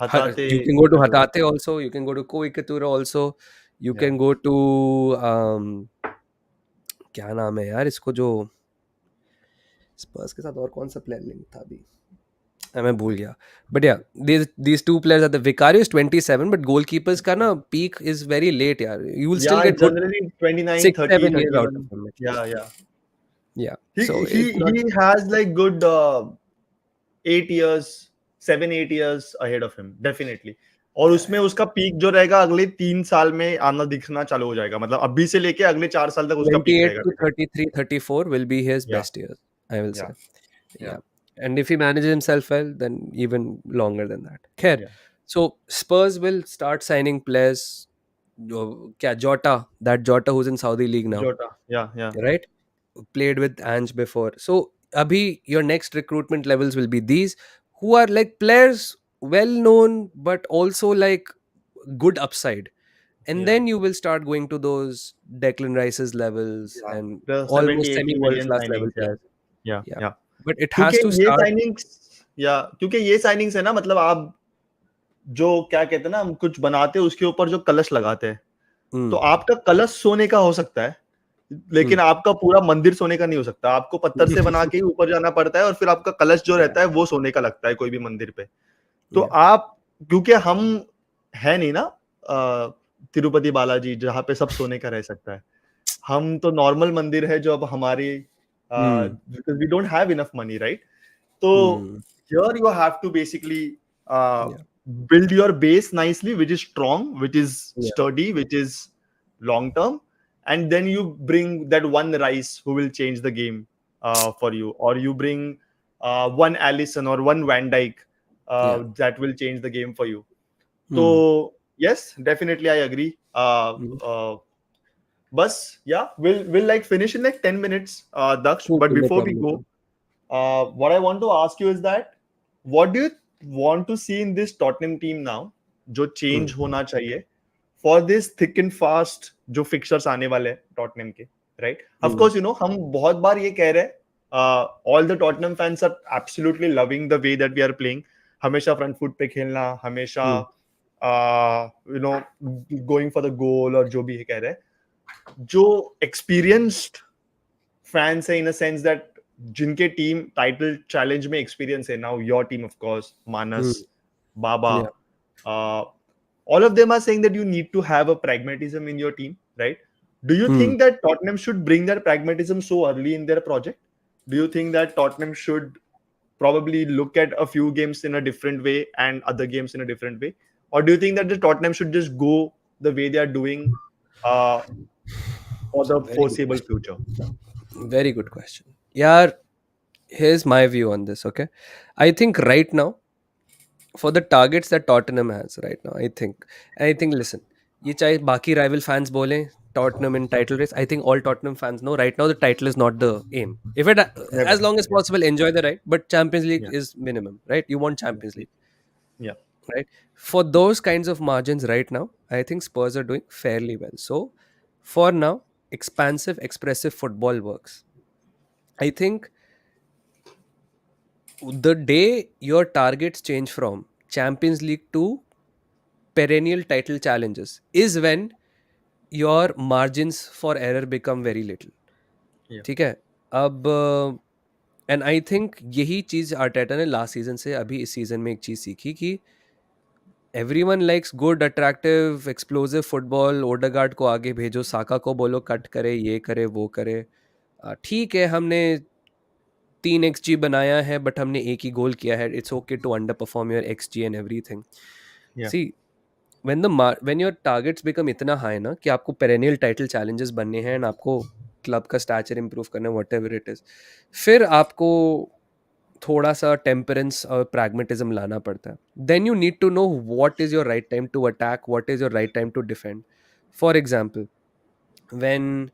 Hatate You can go to Ikatura. Hatate also, you can go to Ko Ikatura also, you Yeah. can go to क्या नाम है यार इसको जो स्पर्स के साथ और कौन सा प्लेयर लिंक था अभी, मैं भूल गया. बट या these two players are the Vicario is 27 but goalkeepers का ना peak is very late यार, you will still Yeah, get good generally 29, 6 30, 7 years out of 31. him at Yeah, least. yeah. Yeah, He so he it's not. he has like good 8 years, 7 8 years ahead of him, definitely. और Yeah, उसमें उसका peak जो रहेगा अगले 3 साल में आना दिखना चालू हो जाएगा. मतलब अभी से लेके अगले 4 साल तक उसका पीक 28 रहेगा. to 33 34 will be his Yeah, best years, I will yeah, say. yeah, Yeah. And if he manages himself well, then even longer than that. Khair, yeah. so Spurs will start signing players. Kya Jota, that Jota who's in Saudi League now, Jota. Yeah, yeah, right? Played with Ange before. So, abhi your next recruitment levels will be these who are like players well known, but also like good upside. And yeah, then you will start going to those Declan Rice's levels yeah. and The 70 almost semi 80 world million class level signings. Yeah, players. yeah, Yeah. yeah. But it क्योंकि has to ये start. Signings या क्योंकि ये signings है ना, मतलब आप जो क्या कहते हैं ना, हम कुछ बनाते हैं उसके ऊपर जो कलश लगाते हैं, तो Mm, आपका कलश सोने का हो सकता है, लेकिन mm. आपका पूरा मंदिर सोने का नहीं हो सकता. आपको पत्थर से बना के ही ऊपर जाना पड़ता है और फिर आपका कलश जो Yeah, रहता है वो सोने का लगता है कोई भी मंदिर पे. तो yeah. आप, क्योंकि हम है नहीं ना तिरुपति बालाजी जहाँ पे सब सोने का रह सकता है. हम तो नॉर्मल मंदिर है जो अब हमारी, Mm, because we don't have enough money, right? So mm. here you have to basically Yeah, build your base nicely, which is strong, which is yeah, sturdy, which is long term, and then you bring that one Rice who will change the game for you, or you bring one Allison or one Van Dyke yeah. that will change the game for you. Mm, So yes, definitely I agree. mm. Bus, yeah, we'll like finish in like 10 minutes, Daksh. Cool, But cool, no before we problem, no go, problem. what I want to ask you is that what do you want to see in this Tottenham team now, जो Mm, change होना चाहिए for this thick and fast जो fixtures आने वाले हैं Tottenham के, right? Of mm, course, you know हम बहुत बार ये कह रहे हैं, all the Tottenham fans are absolutely loving the way that we are playing. हमेशा front foot पे खेलना, हमेशा mm, you know going for the goal और जो भी ये कह रहे हैं, जो experienced fans है in a sense that जिनके टीम टाइटल चैलेंज में एक्सपीरियंस है, now your team of course, Manas, mm. Baba, Yeah. all of them are saying that you need to have a pragmatism in your team, right? Do you Mm. think that Tottenham should bring that pragmatism so early in their project? Do you think that Tottenham should probably look at a few games in a different way and other games in a different way, or do you think that the Tottenham should just go the way they are doing uh, for the Very good foreseeable question. future? Very good question. Yeah, here's my view on this, okay? I think right now, for the targets that Tottenham has right now, I think, listen, ये चाहे बाकी rival fans बोले Tottenham in title race, I think all Tottenham fans know right now the title is not the aim. If it, Never. as long as Yeah. possible, enjoy the ride, but Champions League Yeah. is minimum, right? You want Yeah. Champions League, Yeah. right? For those kinds of margins right now, I think Spurs are doing fairly well. So, for now, expansive, expressive football works. I think the day your targets change from Champions League to perennial title challenges is when your margins for error become very little. Yeah. ठीक है अब and I think यही चीज Arteta ने last season से अभी इस season में एक चीज सीखी कि everyone likes good attractive explosive football, Odegaard को आगे भेजो, साका को बोलो कट करे, ये करे, वो करे. ठीक है हमने 3 XG बनाया है बट हमने एक ही गोल किया है, it's okay to underperform your XG and everything. Yeah. See when your targets become इतना हाई ना कि आपको perennial title challenges बनने हैं एंड आपको क्लब का स्टैचर इंप्रूव करना है, whatever it is, फिर आपको थोड़ा सा टेम्परेंस और pragmatism लाना पड़ता है. Then you need to know what is your right time to attack, what is your right time to defend. For example, when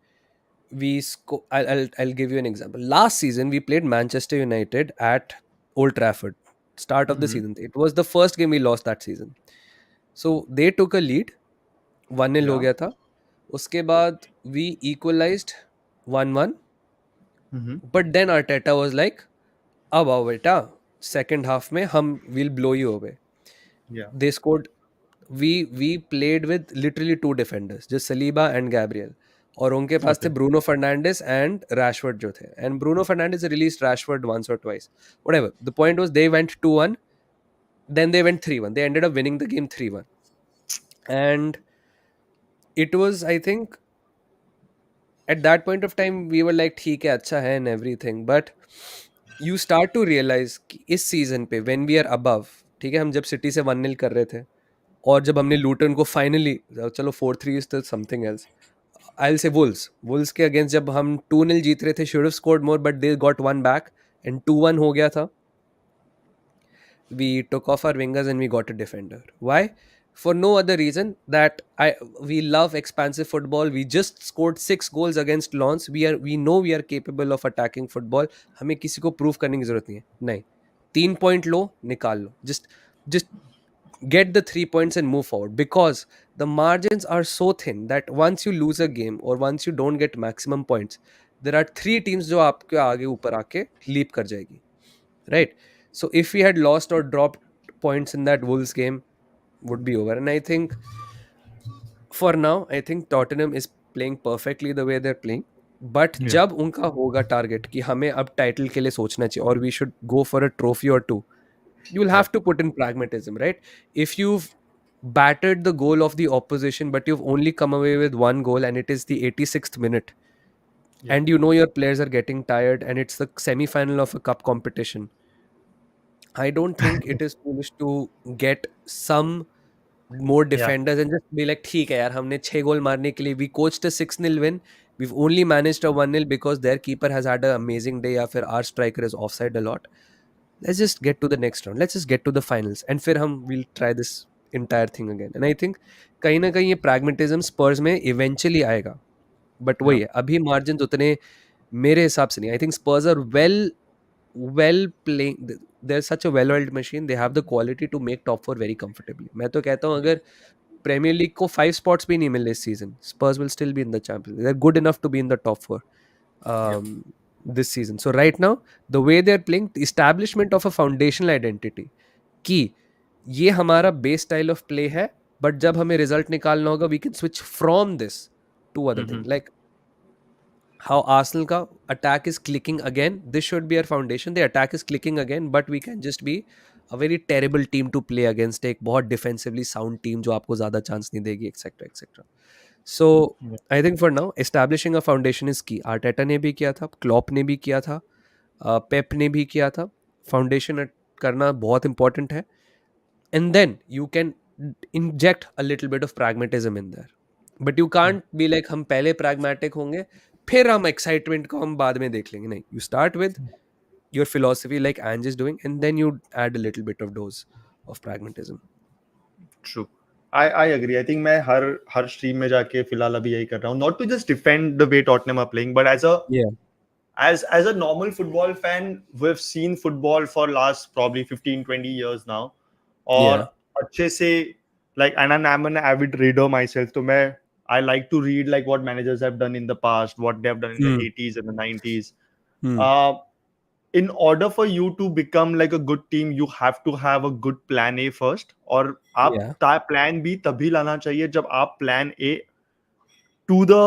I'll give you an example. Last season we played Manchester United at Old Trafford. Start of the Mhm. season, it was the first game we lost that season. So they took a lead, 1-0 हो Yeah. गया था. उसके बाद we equalised 1-1 But then Arteta was like, अब आओ बेटा, second half में हम will blow you away. Yeah. They scored. We played with literally two defenders, just Saliba and Gabriel. और उनके पास थे Okay. Bruno Fernandes and Rashford जो थे, and Bruno Fernandes released Rashford once or twice, whatever. The point was they went 2-1, then they went 3-1. They ended up winning the game 3-1. And it was, I think, at that point of time we were like ठीक है, अच्छा है and everything, but you start to realize कि इस season पे when we are above, ठीक है, हम जब सिटी से 1-0 कर रहे थे और जब हमने लूटन को फाइनली, चलो 4-3 is still something else, I will say Wolves के अगेंस्ट जब हम 2-0 जीत रहे थे, should have scored more but they got one back and 2-1 हो गया था. We took off our wingers and we got a defender. Why? For no other reason that we love expansive football. We just scored 6 goals against Lens. We know we are capable of attacking football. हमें किसी को prove करने की जरूरत नहीं है. नहीं, 3 point लो, निकाल लो. Just get the 3 points and move forward, because the margins are so thin that once you lose a game or once you don't get maximum points, there are 3 teams जो आपके आगे ऊपर आके leap कर जाएगी, right? So if we had lost or dropped points in that Wolves game, would be over. And I think for now, I think Tottenham is playing perfectly the way they're playing. But Yeah. जब उनका होगा target कि हमें अब title के लिए सोचना चाहिए और we should go for a trophy or two, you will have to put in pragmatism, right? If you've battered the goal of the opposition but you've only come away with one goal and it is the 86th minute, Yeah. and you know your players are getting tired and it's the semi-final of a cup competition, I don't think it is foolish to get some more Yeah. defenders and just be like, ठीक है यार, हमने 6 गोल मारने के लिए, we coached a 6-0 win, we've only managed a 1-0 because their keeper has had an amazing day या फिर our striker is offside a lot. Let's just get to the next round, let's just get to the finals and फिर हम we'll try this entire thing again. And I think कहीं ना कहीं ये pragmatism Spurs में eventually आएगा, but वही Yeah. है, अभी margins उतने मेरे हिसाब से नहीं. I think Spurs are well playing. They're such a well-oiled machine. They have the quality to make top 4 very comfortably. मैं तो कहता हूँ अगर प्रीमियर लीग को 5 spots भी नहीं मिले इस season, Spurs will still be in the Champions. They're good enough to be in the top 4 Yeah. this season. So right now, the way they're playing, the establishment of a foundational identity कि ये हमारा base style of play है, but जब हमें result निकालना होगा, we can switch from this to other thing. Like how Arsenal ka attack is clicking again, this should be our foundation. The attack is clicking again, but we can just be a very terrible team to play against, एक बहुत defensively sound team जो आपको ज़्यादा chance नहीं देगी, etc. etc. So Yeah. I think for now establishing a foundation is key. Arteta ने भी किया था, Klopp ने भी किया था, Pep ने भी किया था. Foundation करना बहुत important है, and then you can inject a little bit of pragmatism in there. But you can't be like हम पहले pragmatic होंगे फिर हम excitement को हम बाद में देख लेंगे. नहीं, you start with your philosophy like Ange is doing, and then you add a little bit of dose of pragmatism. True. I agree. I think मैं हर stream में जाके फिलहाल अभी यही कर रहा हूँ. Not to just defend the way Tottenham are playing, but Yeah. as a normal football fan, we've seen football for last probably 15-20 years now. और Yeah. अच्छे से like, and I'm an avid reader myself, तो मैं I like to read like what managers have done in the past, what they have done in the 80s and the 90s. Uh, in order for you to become like a good team, you have to have a good plan A first. और आप Yeah. plan B तभी लाना चाहिए जब आप plan A to the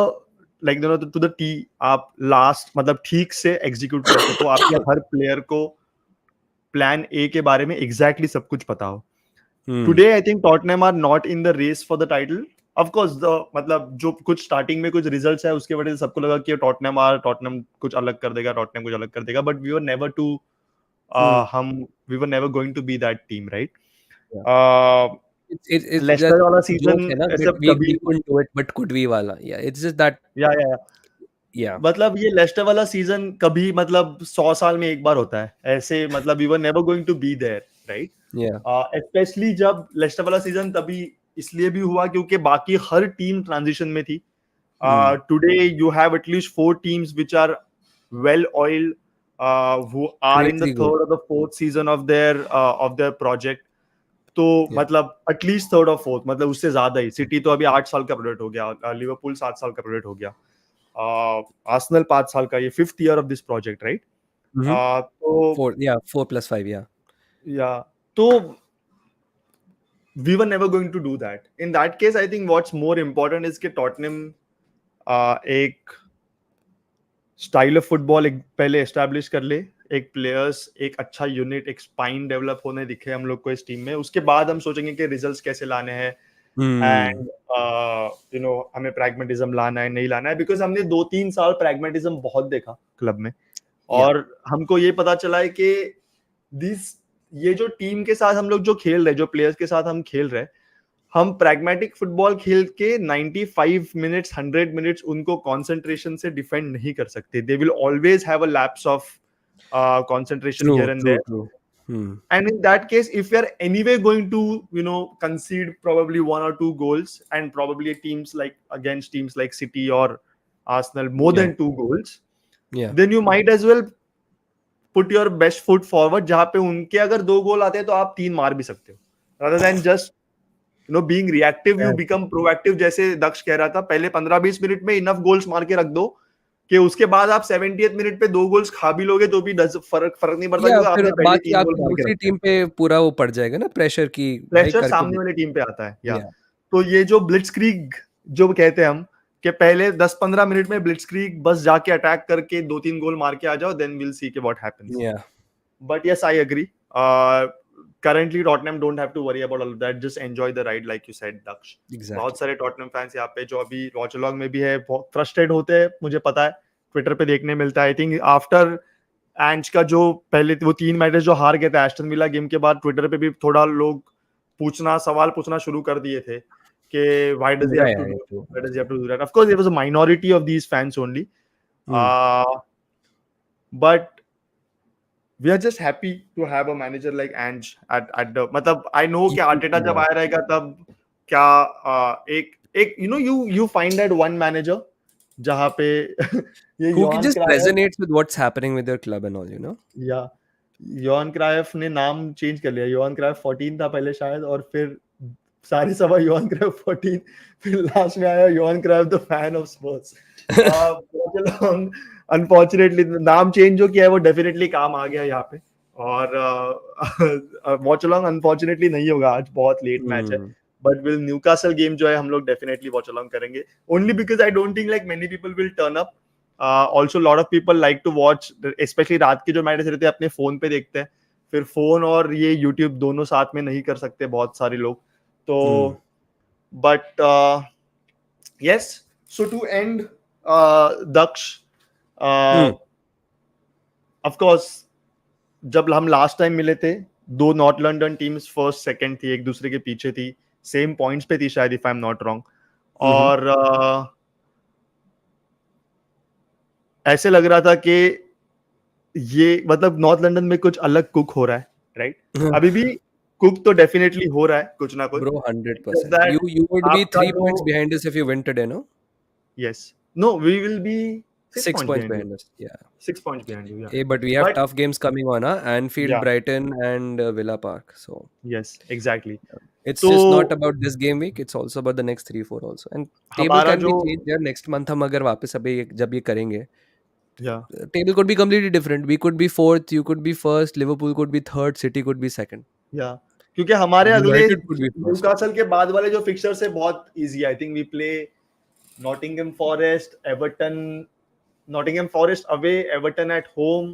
like to the T आप last मतलब ठीक से execute कर सको, आपके हर player को plan A के बारे में exactly सब कुछ पता हो. Today I think Tottenham are not in the race for the title. Of course the मतलब जो कुछ starting में कुछ results है उसके वजह से सबको लगा कि Tottenham कुछ अलग कर देगा, Tottenham कुछ अलग कर देगा, but we were never to we were never going to be that team, right? Yeah. Uh, It's Leicester just वाला joke season है ना, ऐसे we कभी couldn't do it, but could we वाला. Yeah, it's just that. या Yeah. मतलब ये Lester वाला सीजन कभी मतलब 100 साल में एक बार होता है ऐसे, मतलब we were never going to be there, right? Yeah. Especially जब लेस्टर वाला सीजन तभी इसलिए भी हुआ क्योंकि बाकी हर टीम ट्रांजिशन में थी. Today you have at least 4 teams which are well oiled, who are in the Crazy good. third or the fourth season of their project. तो Yeah. मतलब एटलीस्ट थर्ड और फोर्थ, मतलब उससे ज्यादा ही. सिटी तो अभी 8 साल का प्रोजेक्ट हो गया, लिवरपूल 7 साल का प्रोजेक्ट हो गया. आर्सेनल 5 साल का, ये 5th year of this project, right? Mm-hmm. तो 4 + 5, yeah. या तो we were never going to do that. In that case, I think what's more important is कि टॉटनहम एक स्टाइल ऑफ फुटबॉल एक पहले एस्टैब्लिश कर ले, एक प्लेयर्स, एक अच्छा यूनिट, एक स्पाइन डेवलप होने दिखे हम लोग को इस टीम में, उसके बाद हम सोचेंगे कि रिजल्ट्स कैसे लाने हैं Hmm. एंड हमें प्रैग्मेटिज्म लाना है नहीं लाना है, बिकॉज हमने 2-3 साल प्रैग्मेटिज्म बहुत देखा क्लब में, Yeah. और हमको ये पता चला है कि दिस ये जो टीम के साथ हम लोग जो खेल रहे, जो प्लेयर्स के साथ हम खेल रहे, हम प्रैग्मेटिक फुटबॉल खेल के 95 मिनट्स 100 मिनट्स उनको कंसंट्रेशन से डिफेंड नहीं कर सकते. They will always have a lapse of concentration here True, and true, there. true. Hmm. And in that case, if we are anyway going to concede probably 1 or 2 goals, and probably teams like against teams like City or Arsenal more Yeah. than 2 goals, Yeah. then you might as well put your best foot forward, जहां पे उनके अगर 2 गोल आते हैं तो आप 3 मार भी सकते हो, rather than just being reactive, you Yeah. become proactive. जैसे दक्ष कह रहा था, पहले 15-20 मिनट में इनफ गोल्स मार के रख दो कि उसके बाद आप 70th मिनट पे 2 गोल्स खा भी लोगे तो भी फर्क नहीं पड़ता, या क्योंकि फिर आपने पहले बाकी 3 गोल आपकी मार के दूसरी रखे हैं. टीम पे पूरा वो पड़ जाएगा ना प्रेशर की, भाई प्रेशर करके सामने वाली टीम पे आता है. या या तो ये जो ब्लिट्सक्रीग जो कहते हैं हम, कि पहले 10-15 मिनट में ब्लिट्सक्रीग बस जाके अटैक करके 2-3 गोल मार के आ जाओ, देन विल सी के व्हाट हैपेंस. या But yes, I agree. Currently, Tottenham don't have to worry about all of that. Just enjoy the ride, like you said, Daksh. बहुत एग्जैक्टली. सारे टॉटनहम फैंस यहाँ पे जो अभी वॉचलॉग में भी है, बहुत फ्रस्ट्रेट होते हैं, मुझे पता है, ट्विटर पे देखने मिलता है. आई थिंक आफ्टर एंच का जो पहले वो 3 मैचेस जो हार गए थे एस्टन विला गेम के बाद, ट्विटर पे भी थोड़ा लोग सवाल पूछना शुरू कर दिए थे कि why does he पूरा have to है do ये तो. why does he have to do that. Of course, there was a minority of these fans only. But we are just happy to have a manager like Ange at the, मतलब I know कि Arteta जब आया रहेगा तब क्या एक you find that one manager जहाँ पे ये Who Yohan just क्राइफ, resonates with what's happening with your club and all. या योहान क्राइफ ने नाम चेंज कर लिया. योहान क्राइफ 14 था पहले शायद, और फिर सारी सभा योहान क्राइफ 14, फिर लास्ट में आया Johan Cruyff the fan of Spurs. Unfortunately नाम चेंज जो किया है वो डेफिनेटली काम आ गया यहाँ पे, और वॉच अलोंग अनफॉर्चुनेटली नहीं होगा आज, बहुत लेट मैच है. बट विल न्यूकासल गेम जो है हम लोग डेफिनेटली वॉच अलोंग करेंगे, only because I don't think like many people will turn up. Also lot of people like to watch, especially रात के जो मैचेस रहते हैं अपने फोन पे देखते हैं, फिर फोन और ये यूट्यूब दोनों साथ में नहीं कर सकते बहुत सारे लोग. तो but yes, so to end, Daksh, of course, जब हम लास्ट टाइम मिले थे, 2 north London teams first second थी, एक दूसरे के पीछे थी, सेम पॉइंट्स पे थी शायद, if I am not wrong. और ऐसे लग रहा था कि ये मतलब नॉर्थ लंदन में कुछ अलग कुक हो रहा है, राइट? अभी भी कुक तो डेफिनेटली हो रहा है कुछ ना कुछ. Bro, 100%. You would be 3 points behind us if you win today, no? Yes. No, we will be 6 6 points points behind you. behind us. Yeah. 6 points behind you, yeah. Hey, but we have But- tough games coming on, huh? Anfield, Yeah. Brighton, and Villa Park. So Yes, exactly. it's just not about this game week. It's also about the next 3-4 also. And table हमारा can be जो changed. Yeah, next month हम अगर वापस अभी जब ये करेंगे, yeah, table could be completely different. We could be 4th, you could be 1st, Liverpool could be 3rd, City could be 2nd. yeah, क्योंकि हमारे अगले United could be first. Newcastle के बाद वाले जो फिक्चर्स है बहुत easy. I think we play Nottingham Forest, Everton, Nottingham Forest away, Everton at home,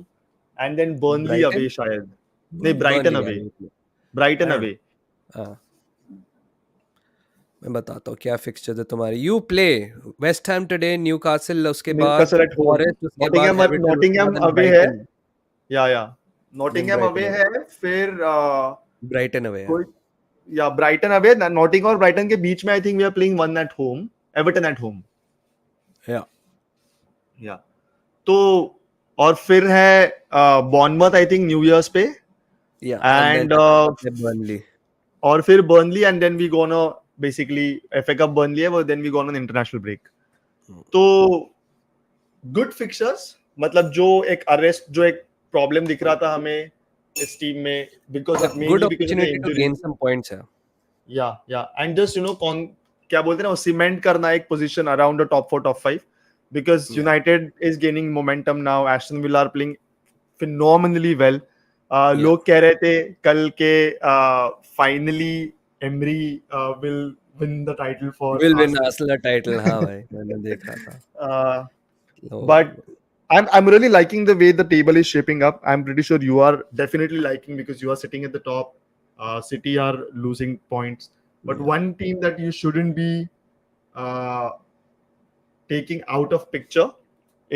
and then Burnley Brighton? Away शायद. नहीं, Brighton Burnley, away. yeah. Brighton हाँ. अवे. हाँ. मैं बताता हूँ क्या फिक्सचर है तुम्हारे. You play West Ham today, Newcastle उसके बाद, न्यूकासल एट होम, फॉरेस्ट उसके बाद, नॉटिंघम एवर्टन उसके नॉटिंघम बाद, अवे है. ब्राइटन. या नॉटिंघम Brighton अवे away. है, फिर ब्राइटन अवे है. कोई या ब्राइटन अवे. नॉटिंघम और ब्राइटन के बीच में I think we are playing one at home, Everton at home. या तो और फिर है Bournemouth I think new year's पे, एंड एंड बर्नली. और फिर Burnley, and then we gonna basically FA cup Burnley है वो, then we gonna international break. तो गुड फिक्चर्स, मतलब जो एक अरेस्ट, जो एक प्रॉब्लम दिख रहा था हमें इस टीम में, because of good mainly because of the opportunity to injury. Gain some points है. या एंड जस्ट कौन क्या बोलते हैं ना, सीमेंट करना एक position around the top 4 top 5. because Yeah. United is gaining momentum now. Aston Villa are playing phenomenally well. Yeah. लोग कह रहे थे कल के finally Emery will win the title for Will win Arsenal. Arsenal title. हाँ भाई, मैंने देखा था. uh, लोग. but I'm really liking the way the table is shaping up. I'm pretty sure you are definitely liking because you are sitting at the top. City are losing points, but Yeah. one team that you shouldn't be uh, taking out of picture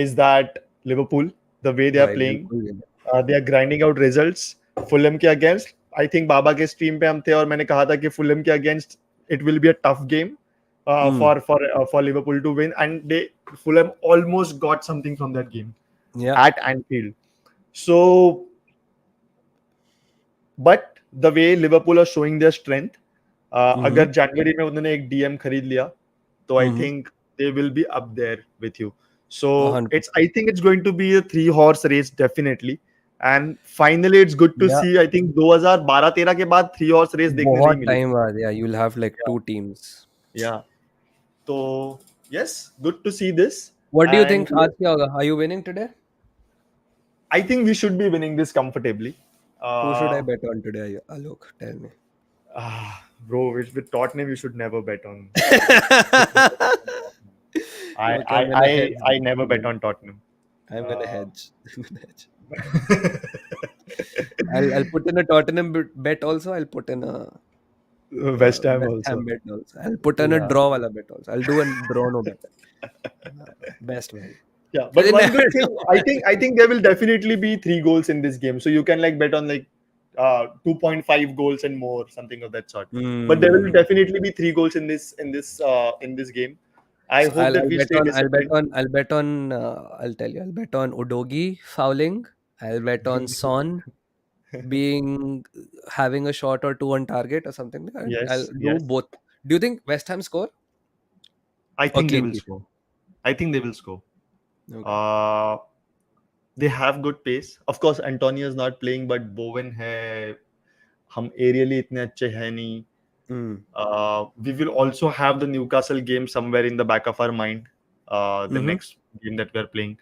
is that Liverpool. The way they are भाई playing, बिल्कुल भी they are grinding out results. Fulham के against, I think बाबा के stream पे हम थे और मैंने कहा था कि Fulham के against it will be a tough game नहीं. for Liverpool to win, and Fulham almost got something from that game Yeah. at Anfield. So, but the way Liverpool are showing their strength, अगर जनवरी में उन्होंने एक DM खरीद लिया, तो I think they will be up there with you. So I think it's going to be a 3-horse race definitely. And finally, it's good to Yeah. see. I think 2012-13 के बाद 3-horse race देखने नहीं बहुत मिली. time बाद. Yeah, you'll have like Yeah. 2 teams. Yeah. So yes, good to see this. What do you And think? आज क्या होगा? Are you winning today? I think we should be winning this comfortably. Who should I bet on today? Alok, tell me. Bro, with Tottenham, you should never bet on. Okay, I'm gonna hedge. I never bet on Tottenham. I'm gonna hedge. I'm gonna hedge. I'll put in a Tottenham bet also. I'll put in a West Ham West also. Ham bet also. I'll put in a Yeah. draw wala bet also. I'll do a draw no bet. Best man. Yeah, but Doesn't one good matter. thing, I think there will definitely be 3 goals in this game. So you can like bet on like 2.5 goals and more, something of that sort. But there will definitely be 3 goals in this game. I So hope that we stay disciplined. I'll bet on I'll tell you, I'll bet on Udogi fouling. I'll bet on Son being having a shot or 2 on target or something. I'll Yes, do yes. both. Do you think West Ham score I or think they clean will sheet? score. I think they will score. Okay. They have good pace. Of course, Antonio is not playing, but Bowen है. हम aerially इतने अच्छे हैं नहीं. We will also have the Newcastle game somewhere in the back of our mind. The next game that we are playing.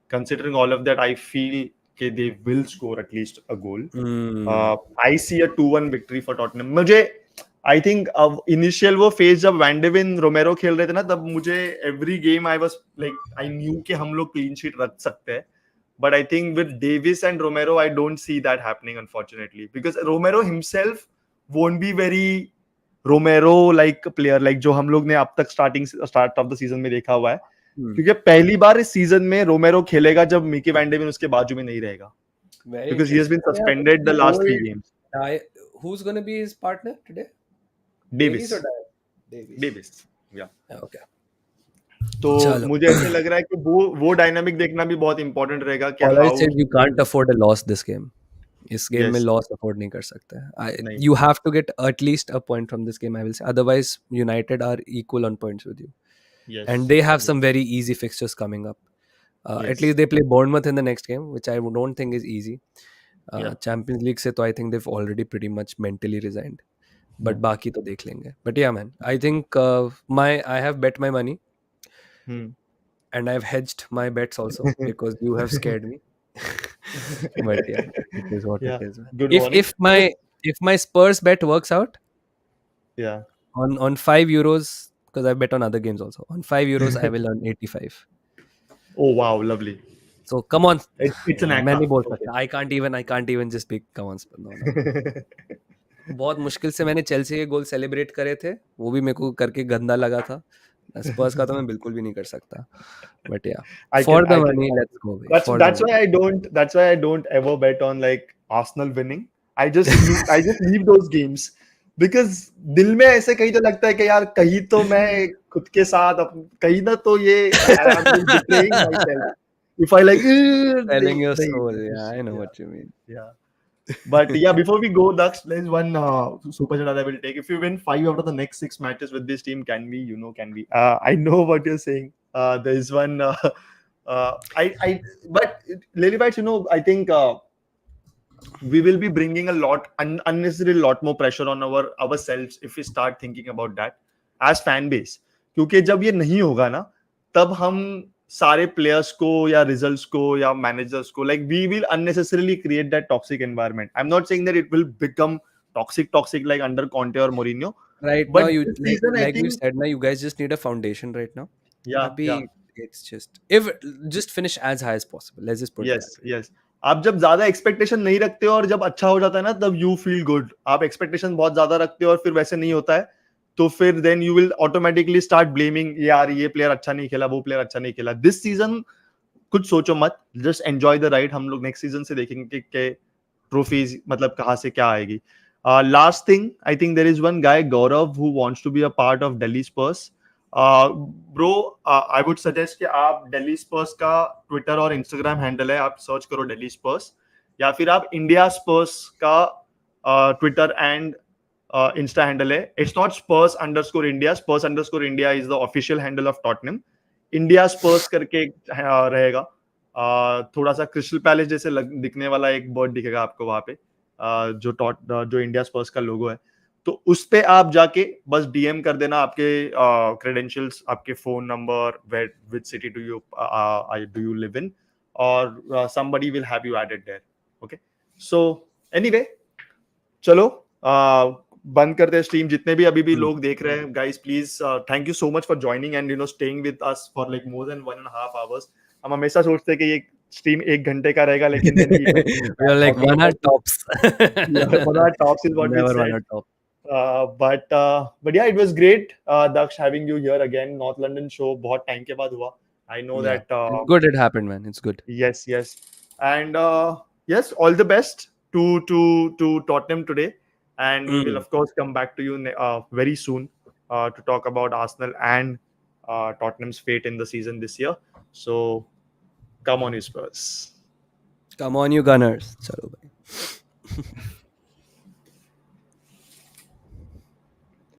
Considering all of that, I feel that they will score at least a goal. I see a 2-1 victory for Tottenham. मुझे I think initial वो phase जब वैंडेविन रोमेरो खेल रहे थे ना, तब मुझे every game I was like I knew कि हम लोग clean sheet रख सकते हैं. But I think with Davis and Romero, I don't see that happening, unfortunately, because Romero himself won't be very Romero-like player, like जो हम लोग ने अब तक start of the season में देखा हुआ है. क्योंकि पहली बार इस सीजन में रोमेरो खेलेगा जब मिकी वैंडेविन उसके बाजू में नहीं रहेगा. Because he has been suspended the last 3 games. Who's going to be his partner today? Davis. Or Davis. Yeah. Okay. तो मुझे ऐसे लग रहा है कि वो डायनामिक देखना भी बहुत इंपॉर्टेंट रहेगा कि All I said, you can't afford a loss this game. इस गेम में Yes. लॉस अफोर्ड नहीं कर सकते. नहीं. You have to get at least a point from this game, I will say. Otherwise, United are equal on points with you. Yes. And they have some very easy fixtures coming up. At Yes. least they play Bournemouth in the next game, which I don't think is easy. Yeah. Champions League से तो I think they've already pretty much mentally resigned. But बाकी तो देख लेंगे. But yeah, man, I think I have bet my money. And I've hedged my bets also because you have scared me. But yeah, it is what it is. Good If my Spurs bet works out, yeah, on €5, because I bet on other games also, on €5 I will earn 85. Oh wow, lovely. So come on, It's an मैं नहीं बोल okay. सकता. I can't even just pick. Come on, no. बहुत मुश्किल से मैंने Chelsea के goal celebrate करे थे, वो भी मेरे को करके गंदा लगा था. स्पर्स का तो मैं बिल्कुल भी नहीं कर सकता. But yeah, for the money, let's go. That's why I don't ever bet on like Arsenal winning. I just leave those games because दिल में ऐसे कहीं तो लगता है कि यार कहीं तो मैं खुद के साथ कहीं ना तो ये I'm betraying myself. If I like selling your soul, yeah, I know what you mean. Yeah. But yeah, before we go, Daksh, there's one super chat that I will take. If you win 5 out of the next 6 matches with this team, can we? I know what you're saying. There's one. But Lily Bites, I think we will be bringing a lot, unnecessary lot more pressure on ourselves if we start thinking about that as fan base. क्योंकि जब ये नहीं होगा ना, तब हम सारे players को या रिजल्ट्स को या मैनेजर्स को, like we will unnecessarily create that toxic environment. I am not saying that it will become toxic like under Conte or Mourinho, Right now, but you this season I like you think, said, now you guys just need a foundation right now. yeah, Abhi, yeah, it's if just finish as high as possible. Let's just put it that yes, way. yes. आप जब ज्यादा expectation नहीं रखते हो और जब अच्छा हो जाता है ना, तब यू फील गुड. आप एक्सपेक्टेशन बहुत ज्यादा रखते हो और फिर वैसे नहीं होता है, तो फिर then you will automatically start blaming, यार ये प्लेयर अच्छा नहीं खेला, वो प्लेयर अच्छा नहीं खेला. दिस सीजन कुछ सोचो मत, जस्ट एंजॉय द राइड. हम लोग नेक्स्ट सीजन से देखेंगे कि ट्रॉफीज मतलब कहाँ से क्या आएगी. Last thing, I think there is one guy Gaurav who wants to be a part of Delhi Spurs. Bro, I would suggest कि आप दिल्ली स्पर्स का ट्विटर और इंस्टाग्राम हैंडल है, आप सर्च करो दिल्ली स्पर्स, या फिर आप इंडिया स्पर्स का ट्विटर एंड इंस्टा हैंडल है. It's not Spurs underscore India. Spurs underscore India is the official handle of Tottenham. India Spurs करके रहेगा. थोड़ा सा क्रिस्टल पैलेस जैसे दिखने वाला एक बर्ड दिखेगा आपको वहां पे, जो इंडिया स्पर्स का लोगो है. तो उस पे आप जाके बस डीएम कर देना आपके क्रेडेंशियल्स, आपके phone number, where which city do you live in, और somebody will have you added there. Okay, so anyway, चलो बंद करते हैं स्ट्रीम. जितने भी अभी भी लोग देख रहे हैं, guys please thank you so much for joining and staying with us for like more than 1.5 hours. हम हमेशा सोचते हैं कि ये स्ट्रीम 1 घंटे का रहेगा, लेकिन then We are like talking 1 hour about tops. one hour tops is what we Never 1 said. hour top. But yeah, it was great, Daksh, having you here again. North London show बहुत time के बाद हुआ. I know Yeah, that. it's good it happened, man. It's good. Yes, yes, and yes, all the best to Tottenham today, and we will of course come back to you very soon to talk about Arsenal and Tottenham's fate in the season this year. So come on, you Spurs. Come on, you Gunners. Chalo bhai.